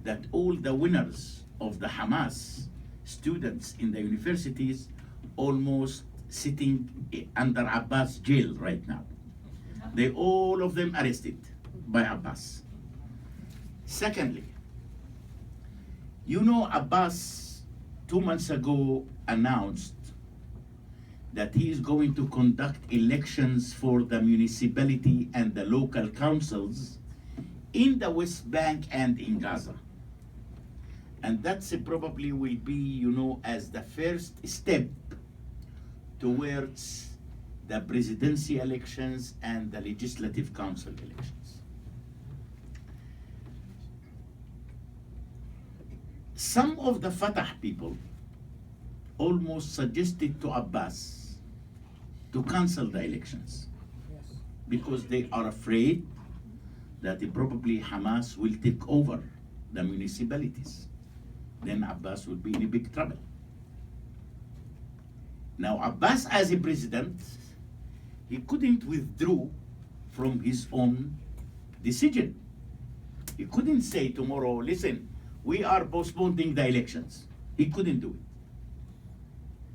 that all the winners of the Hamas students in the universities almost sitting under Abbas jail right now. They all of them arrested by Abbas. Secondly, you know, Abbas 2 months ago announced that he is going to conduct elections for the municipality and the local councils in the West Bank and in Gaza. And that's probably will be, you know, as the first step towards the presidency elections and the legislative council elections. Some of the Fatah people almost suggested to Abbas to cancel the elections because they are afraid that probably Hamas will take over the municipalities. Then Abbas will be in a big trouble. Now Abbas as a president, he couldn't withdraw from his own decision. He couldn't say tomorrow, listen, we are postponing the elections. He couldn't do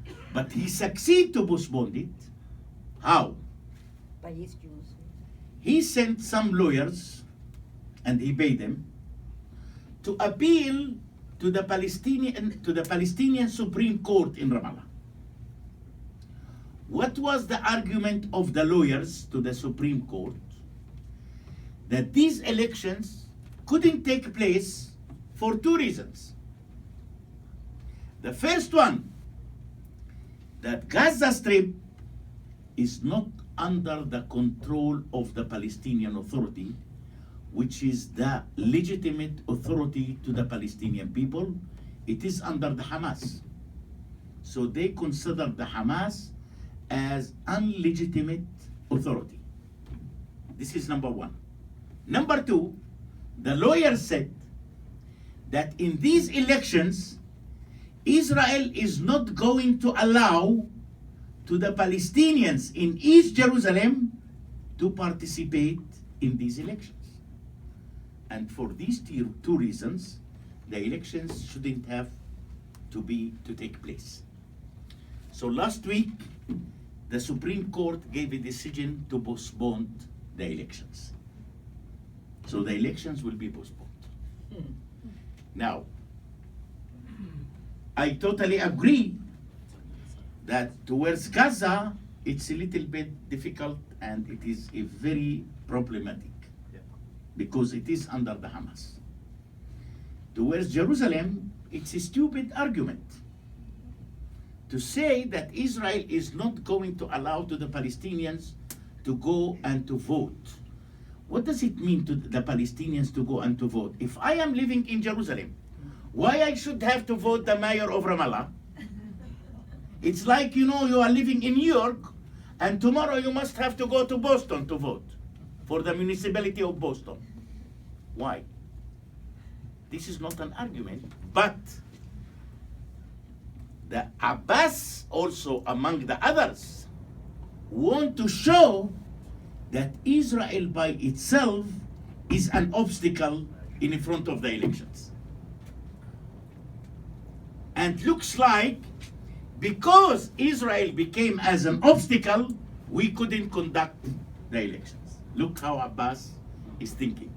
it. But he succeeded to postpone it. How? By East Jerusalem. He sent some lawyers, and he paid them, to appeal to the Palestinian Supreme Court in Ramallah. What was the argument of the lawyers to the Supreme Court? That these elections couldn't take place for 2 reasons. The first one, that Gaza Strip is not under the control of the Palestinian Authority, which is the legitimate authority to the Palestinian people. It is under the Hamas. So they consider the Hamas as unlegitimate authority. This is number one. Number two, the lawyer said that in these elections, Israel is not going to allow to the Palestinians in East Jerusalem to participate in these elections. And for these 2 reasons, the elections shouldn't have to take place. So last week, the Supreme Court gave a decision to postpone the elections. So the elections will be postponed. Now, I totally agree that towards Gaza, it's a little bit difficult and it is a very problematic because it is under the Hamas. Towards Jerusalem, it's a stupid argument to say that Israel is not going to allow to the Palestinians to go and to vote. What does it mean to the Palestinians to go and to vote? If I am living in Jerusalem, why I should have to vote the mayor of Ramallah? It's like, you know, you are living in New York and tomorrow you must have to go to Boston to vote for the municipality of Boston. Why? This is not an argument, but the Abbas also among the others want to show that Israel by itself is an obstacle in front of the elections. And looks like because Israel became as an obstacle, we couldn't conduct the elections. Look how Abbas is thinking.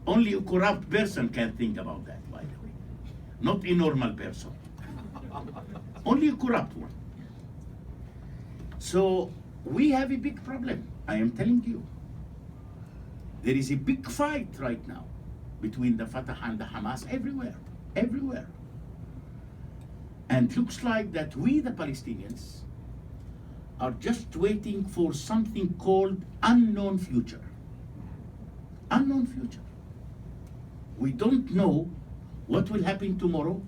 Only a corrupt person can think about that, by the way. Not a normal person. Only a corrupt one. So we have a big problem, I am telling you. There is a big fight right now between the Fatah and the Hamas everywhere, everywhere. And looks like that we, the Palestinians, are just waiting for something called unknown future. Unknown future. We don't know what will happen tomorrow,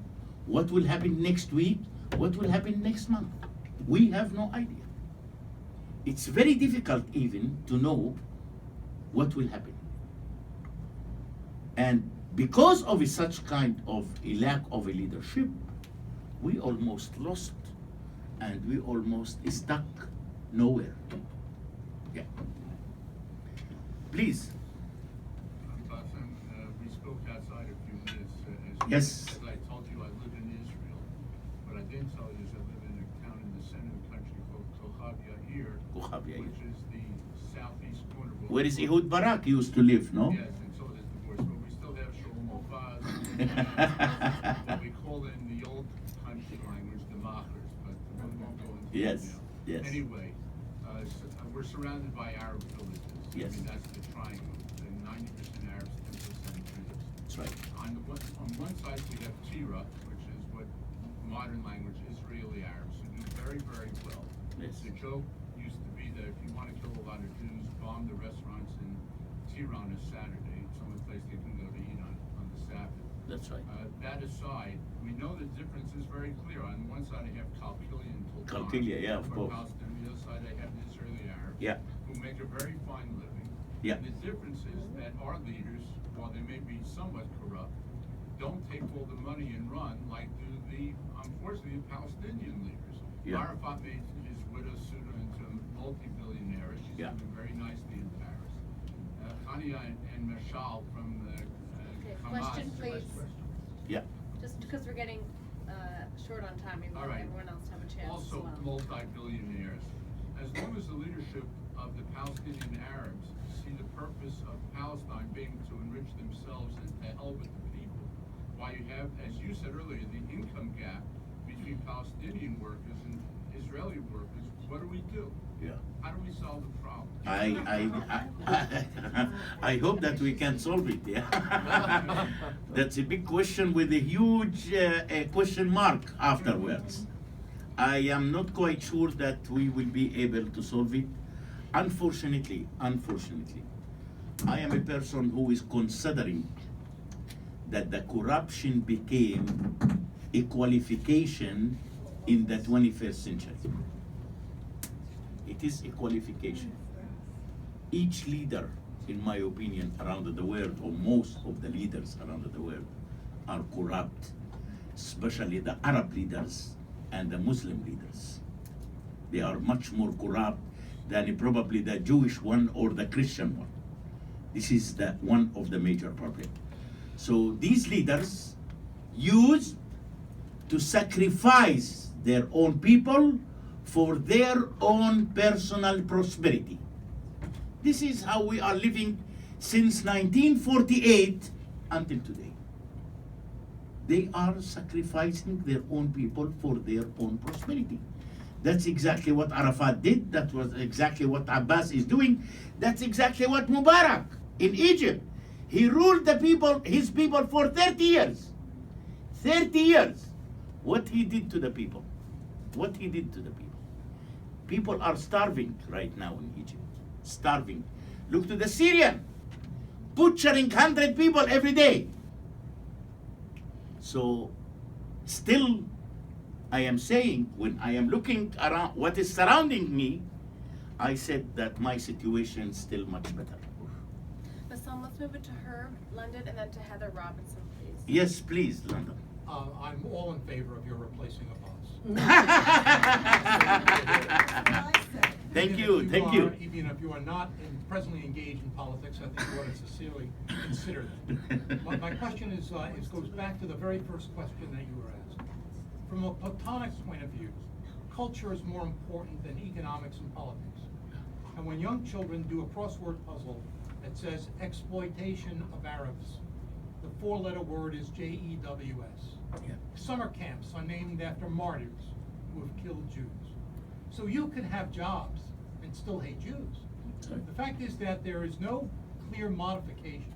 what will happen next week, what will happen next month. We have no idea. It's very difficult even to know what will happen. And because of such kind of a lack of a leadership, we almost lost and we almost stuck nowhere. Yeah. Please. Bassem, we spoke outside a few minutes. Yes. As I told you, I live in Israel. What I didn't tell you is I live in a town in the center of the country called Kochav Yair, which is the southeast corner. Where is Ehud Barak used to live, no? Yes, and so does the voice. But we still have Shalom Mofaz. What we call in the old country language the Machers, but we won't go into Yes, detail. yes. Anyway, we're surrounded by Arab villages. Yes. I mean, that's the triangle. 90% Arabs, 10% Jews. That's right. On one side, we have Tira, which is what modern language Israeli Arabs who do very, very well. Yes. The joke used to be that if you want to kill a lot of Jews, bomb the restaurants in Tira on a Saturday. It's the only place they can go to eat on the Sabbath. That's right. That aside, we know the difference is very clear. On one side, I have Qalqilia and Tulkan. Qalqilia, yeah, of course. On the other side, I have the Israeli Arabs. Yeah. Who make a very fine living. Yeah. And the difference is that our leaders, while they may be somewhat corrupt, don't take all the money and run like do the, unfortunately, the Palestinian leaders. Yeah. Arafat made his widow Suda into a multi-billionaire. She's Yeah. living very nicely in Paris. Khania and Mashal from the Hamas. Question, please. Yeah. Just because we're getting short on time, we All want right. everyone else to have a chance as Also well. multi-billionaires. As long as the leadership of the Palestinian Arabs see the purpose of Palestine being to enrich themselves and to help with the people, while you have, as you said earlier, the income gap between Palestinian workers and Israeli workers, what do? Yeah. How do we solve the problem? I hope that we can solve it. Yeah. That's a big question with a huge question mark afterwards. I am not quite sure that we will be able to solve it. Unfortunately, I am a person who is considering that the corruption became a qualification in the 21st century. It is a qualification. Each leader, in my opinion, around the world, or most of the leaders around the world, are corrupt, especially the Arab leaders and the Muslim leaders. They are much more corrupt than probably the Jewish one or the Christian one. This is the one of the major problems. So these leaders use to sacrifice their own people for their own personal prosperity. This is how we are living since 1948 until today. They are sacrificing their own people for their own prosperity. That's exactly what Arafat did. That was exactly what Abbas is doing. That's exactly what Mubarak in Egypt. He ruled the people, his people, for 30 years. 30 years. What he did to the people. What he did to the people. People are starving right now in Egypt. Starving. Look to the Syrian. Butchering 100 people every day. So, still, I am saying, when I am looking around what is surrounding me, I said that my situation is still much better. Bassem, let's move it to Herb, London, and then to Heather Robinson, please. Yes, please, London. I'm all in favor of your replacing of us. Thank you, thank you. Even if you are not presently engaged in politics, I think you ought to sincerely consider that. My question is goes back to the very first question that you were asked. From a Platonic point of view, culture is more important than economics and politics. And when young children do a crossword puzzle that says exploitation of Arabs, the four-letter word is JEWS. Yeah. Summer camps are named after martyrs who have killed Jews. So you can have jobs and still hate Jews. Sorry. The fact is that there is no clear modification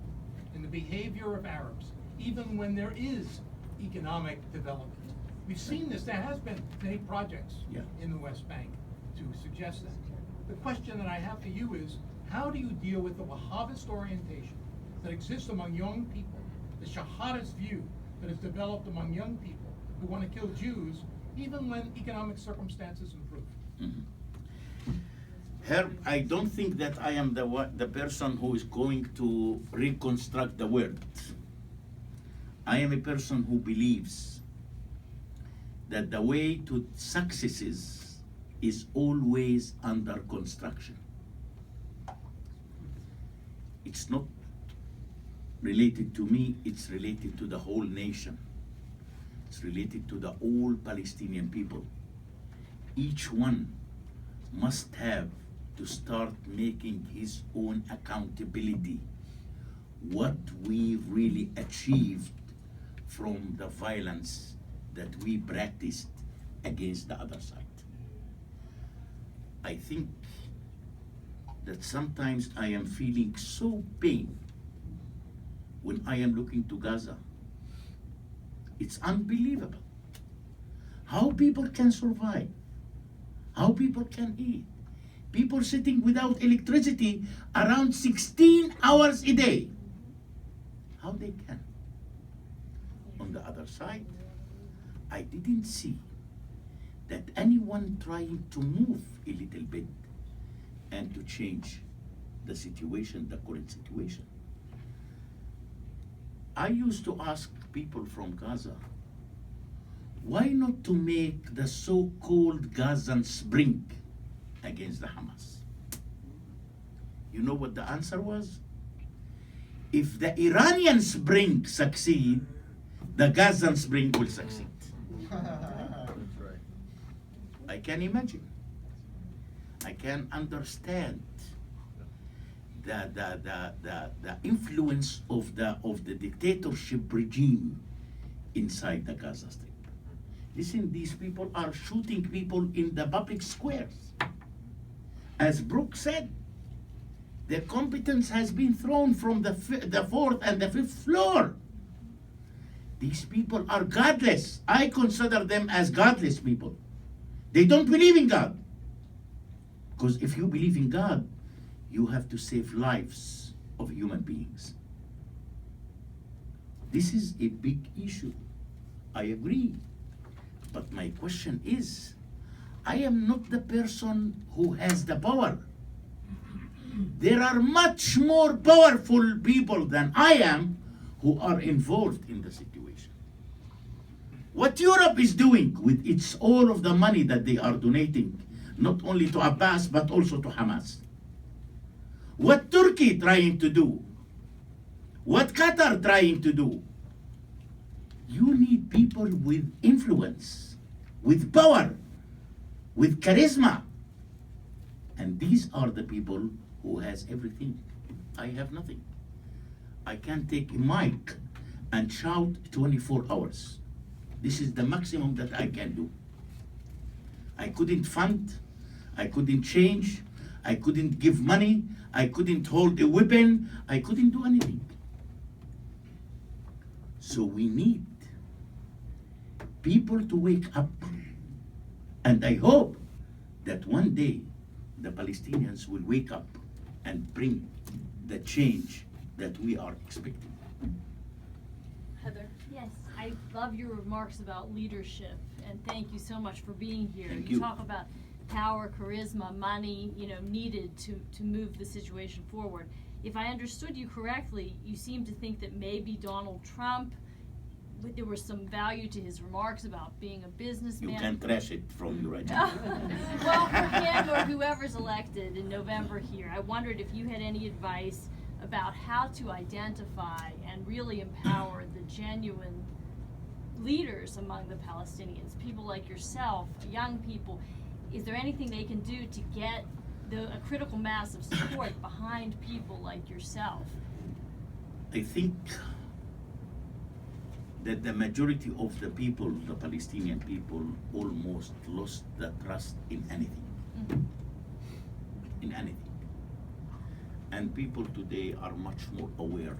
in the behavior of Arabs, even when there is economic development. We've seen this. There has been many projects in the West Bank to suggest that. The question that I have for you is, how do you deal with the Wahhabist orientation that exists among young people, the Shahadist view that is developed among young people who want to kill Jews, even when economic circumstances improve? Mm-hmm. Herb, I don't think that I am the person who is going to reconstruct the world. I am a person who believes that the way to successes is always under construction. It's not related to me, it's related to the whole nation. It's related to the all Palestinian people. Each one must have to start making his own accountability. What we really achieved from the violence that we practiced against the other side. I think that sometimes I am feeling so pain when I am looking to Gaza. It's unbelievable how people can survive, how people can eat. People sitting without electricity around 16 hours a day. How they can. On the other side, I didn't see that anyone trying to move a little bit and to change the situation, the current situation. I used to ask people from Gaza, why not to make the so-called Gazan Spring against the Hamas? You know what the answer was? If the Iranian Spring succeed, the Gazan Spring will succeed. That's right. I can imagine. I can understand the influence of the dictatorship regime inside the Gaza Strip. Listen, these people are shooting people in the public squares. As Brooke said, their competence has been thrown from the fourth and the fifth floor. These people are godless. I consider them as godless people. They don't believe in God. Because if you believe in God, you have to save lives of human beings. This is a big issue. I agree. But my question is, I am not the person who has the power. There are much more powerful people than I am who are involved in the situation. What Europe is doing with all of the money that they are donating, not only to Abbas, but also to Hamas. What Turkey trying to do? What Qatar trying to do? You need people with influence, with power, with charisma. And these are the people who has everything. I have nothing. I can take a mic and shout 24 hours. This is the maximum that I can do. I couldn't fund, I couldn't change, I couldn't give money, I couldn't hold a weapon, I couldn't do anything. So we need people to wake up. And I hope that one day the Palestinians will wake up and bring the change that we are expecting. Heather? Yes, I love your remarks about leadership, and thank you so much for being here. Thank You you. talk about power, charisma, money, needed to move the situation forward. If I understood you correctly, you seem to think that maybe Donald Trump, there was some value to his remarks about being a businessman. You can trash it from you right now. Well, for him or whoever's elected in November here, I wondered if you had any advice about how to identify and really empower the genuine leaders among the Palestinians, people like yourself, young people. Is there anything they can do to get a critical mass of support behind people like yourself? I think that the majority of the people, the Palestinian people, almost lost the trust in anything. Mm-hmm. In anything. And people today are much more aware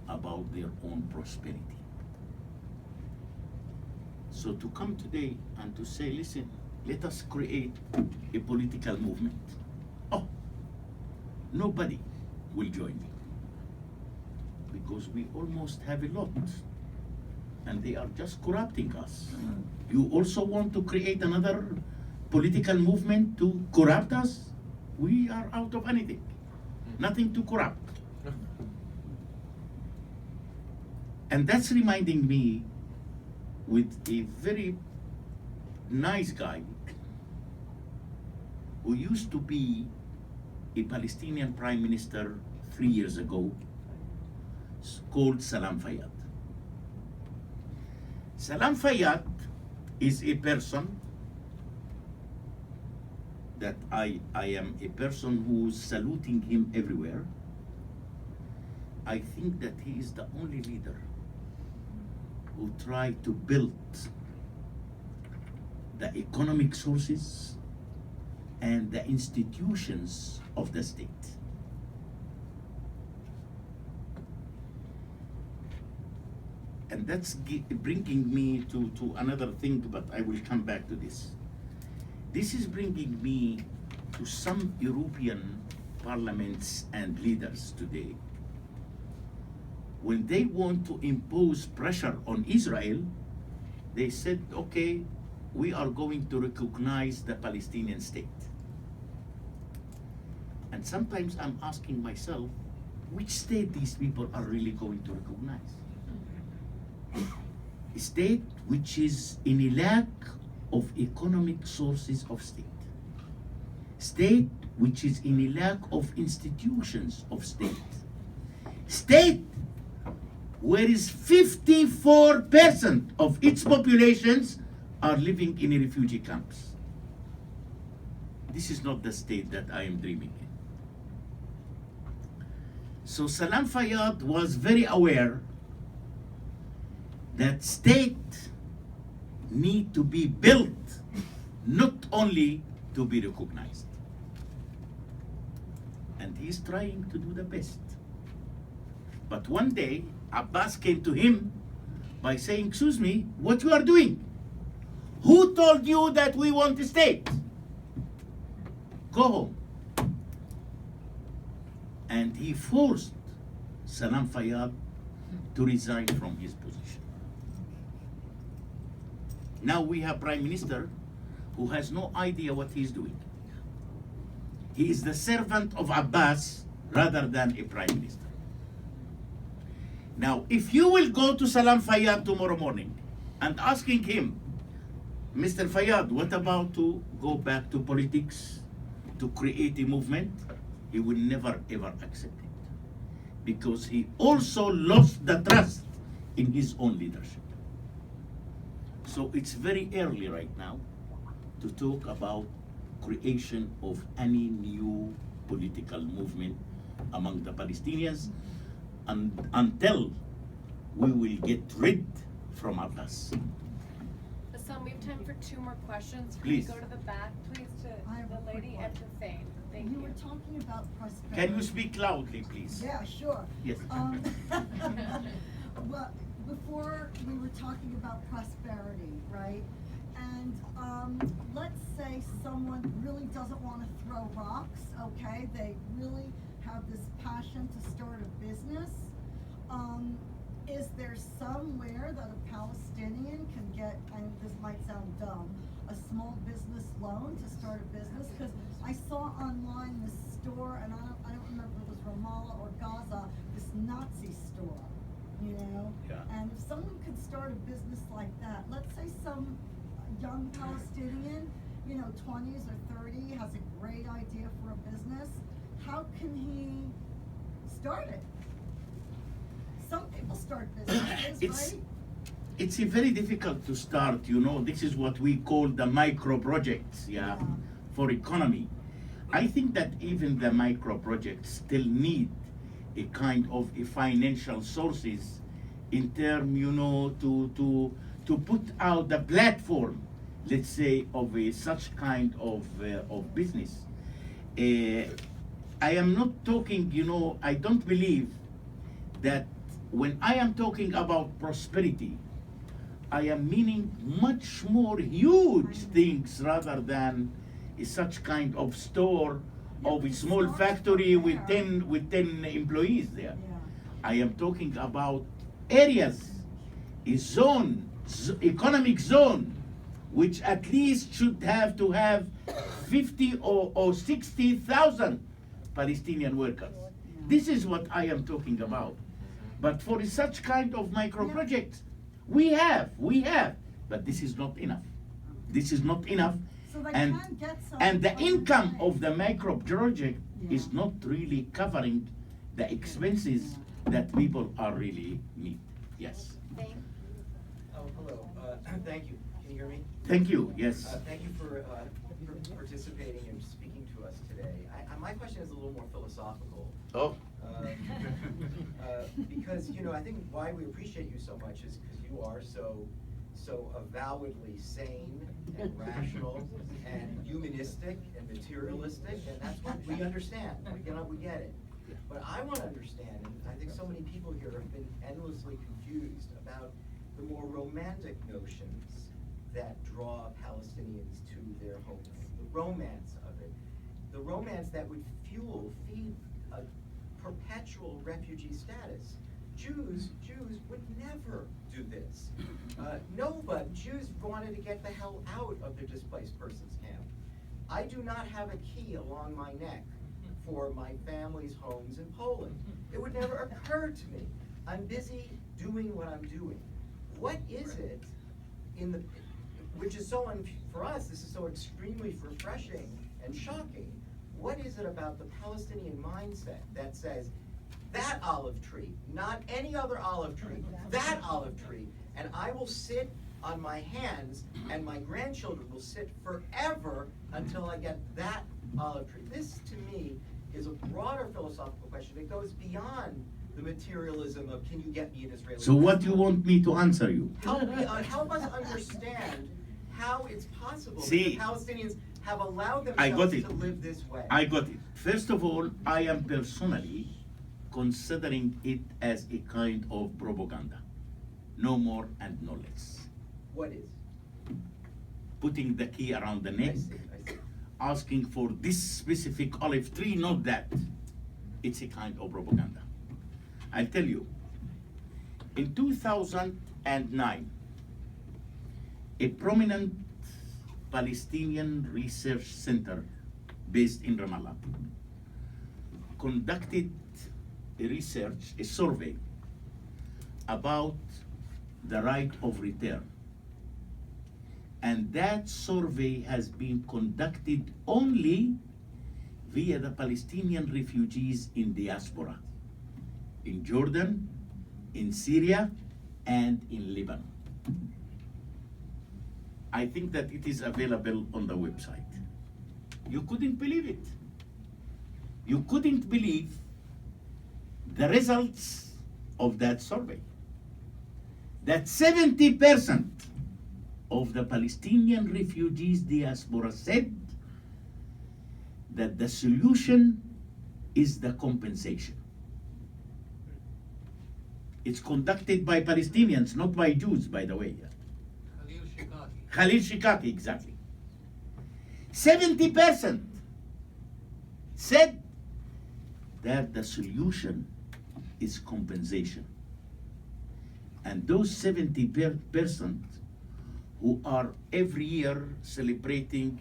about their own prosperity. So to come today and to say, listen, let us create a political movement. Oh, nobody will join me. Because we almost have a lot. And they are just corrupting us. You also want to create another political movement to corrupt us? We are out of anything. Nothing to corrupt. And that's reminding me with a very nice guy who used to be a Palestinian prime minister 3 years ago, called Salam Fayyad. Salam Fayyad is a person that I am a person who's saluting him everywhere. I think that he is the only leader who tried to build the economic sources and the institutions of the state. And that's bringing me to another thing, but I will come back to this. This is bringing me to some European parliaments and leaders today. When they want to impose pressure on Israel, they said, okay, we are going to recognize the Palestinian state. And sometimes I'm asking myself, which state these people are really going to recognize? A state which is in a lack of economic sources of state. State which is in a lack of institutions of state. State where is 54% of its populations are living in refugee camps. This is not the state that I am dreaming in. So Salam Fayyad was very aware that state need to be built, not only to be recognized. And he's trying to do the best. But one day, Abbas came to him by saying, excuse me, what you are doing? Who told you that we want a state? Go home. And he forced Salam Fayyad to resign from his position. Now we have Prime Minister who has no idea what he's doing. He is the servant of Abbas rather than a Prime Minister. Now, if you will go to Salam Fayyad tomorrow morning and asking him, Mr. Fayyad, what about to go back to politics, to create a movement? He will never ever accept it. Because he also lost the trust in his own leadership. So it's very early right now to talk about creation of any new political movement among the Palestinians until we will get rid from Abbas. Bassem, we have time for 2 more questions. Can Please. we go to the back, please, I have to a the quick lady one. and to Thane? Thank You you. were talking about prosperity. Can you speak loudly, please? Yeah, sure. Yes. Well, before we were talking about prosperity, right? And let's say someone really doesn't want to throw rocks, okay? They really have this passion to start a business. Is there somewhere that a Palestinian can get, and this might sound dumb, a small business loan to start a business? Because I saw online this store, and I don't remember if it was Ramallah or Gaza, this Nazi store, you know? Yeah. And if someone could start a business like that, let's say some young Palestinian, you know, 20s or 30, has a great idea for a business, how can he start it? Some people start businesses, right? It's a very difficult to start, you know. This is what we call the micro projects, yeah, for economy. I think that even the micro projects still need a kind of a financial sources in term, you know, to put out the platform, let's say, of a such kind of business. I am not talking, you know, I don't believe that when I am talking about prosperity, I am meaning much more huge things rather than such kind of store of a small factory with 10 employees there. I am talking about areas, a zone, economic zone, which at least should have to have 50 or 60,000 Palestinian workers. This is what I am talking about. But for such kind of micro projects, we have, but this is not enough. This is not enough. So they And, can get some and the from income the of the micro project is Yeah. not really covering the expenses that people are really need. Yes. Thane? Oh, hello. Thank you. Can you hear me? Thank you. Yes. Thank you for participating and speaking to us today. My question is a little more philosophical. Oh. Because, you know, I think why we appreciate you so much is because you are so avowedly sane and rational and humanistic and materialistic, and that's what we understand. We get it. But I want to understand, and I think so many people here have been endlessly confused about the more romantic notions that draw Palestinians to their homeland, the romance of it, the romance that would feed a perpetual refugee status. Jews would never do this. Jews wanted to get the hell out of the displaced persons camp. I do not have a key along my neck for my family's homes in Poland. It would never occur to me. I'm busy doing what I'm doing. What is it which is for us, this is so extremely refreshing and shocking. What is it about the Palestinian mindset that says, that olive tree, not any other olive tree, that olive tree, and I will sit on my hands and my grandchildren will sit forever until I get that olive tree. This, to me, is a broader philosophical question. It goes beyond the materialism of, can you get me an Israeli? So what do you want me to answer you? Help us understand how it's possible that See, the Palestinians have allowed I got themselves it. to live this way. I got it. First of all, I am personally considering it as a kind of propaganda. No more and no less. What is? Putting the key around the I neck, see. asking for this specific olive tree, not that. It's a kind of propaganda. I'll tell you. In 2009, a prominent Palestinian research center based in Ramallah conducted a survey about the right of return. And that survey has been conducted only via the Palestinian refugees in diaspora, in Jordan, in Syria, and in Lebanon. I think that it is available on the website. You couldn't believe it. You couldn't believe the results of that survey. That 70% of the Palestinian refugees diaspora said that the solution is the compensation. It's conducted by Palestinians, not by Jews, by the way. Khalil Shikaki, exactly. 70% said that the solution is compensation. And those 70% who are every year celebrating,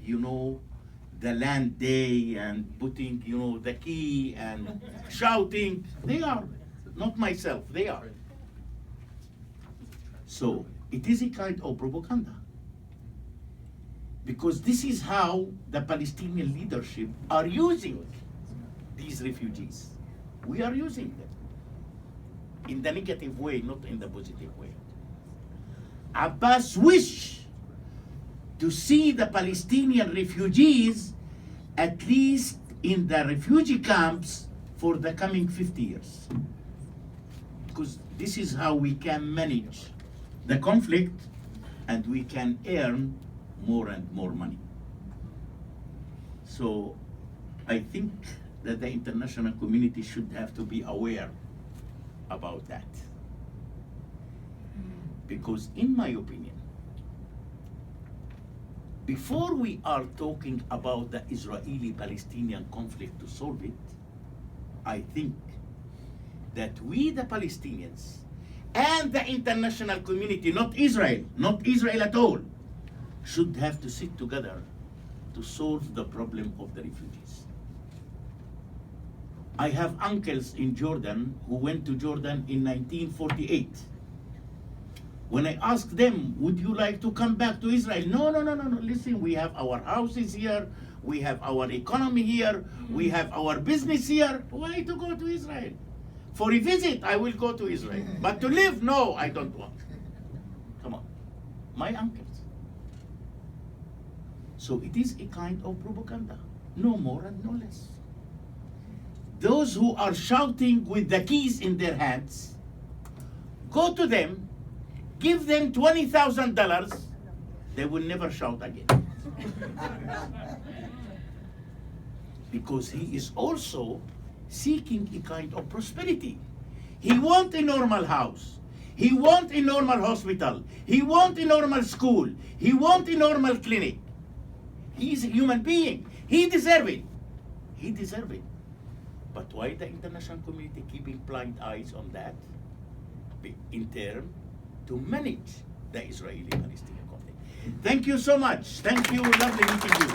the land day and putting, the key and shouting, they are, not myself, they are. So it is a kind of propaganda. Because this is how the Palestinian leadership are using these refugees. We are using them in the negative way, not in the positive way. Abbas wish to see the Palestinian refugees at least in the refugee camps for the coming 50 years. Because this is how we can manage the conflict and we can earn more and more money. So I think that the international community should have to be aware about that. Because in my opinion, before we are talking about the Israeli-Palestinian conflict to solve it, I think that we, the Palestinians, and the international community, not Israel at all, should have to sit together to solve the problem of the refugees. I have uncles in Jordan who went to Jordan in 1948. When I asked them, would you like to come back to Israel? No, listen, we have our houses here, we have our economy here, we have our business here. Why to go to Israel? For a visit, I will go to Israel. But to live, no, I don't want. Come on, my uncles. So it is a kind of propaganda, no more and no less. Those who are shouting with the keys in their hands, go to them, give them $20,000, they will never shout again. Because he is also seeking a kind of prosperity. He wants a normal house. He wants a normal hospital. He wants a normal school. He wants a normal clinic. He is a human being. He deserves it. He deserves it. But why the international community keeping blind eyes on that? In terms to manage the Israeli-Palestinian conflict. Thank you so much. Thank you. Lovely meeting you.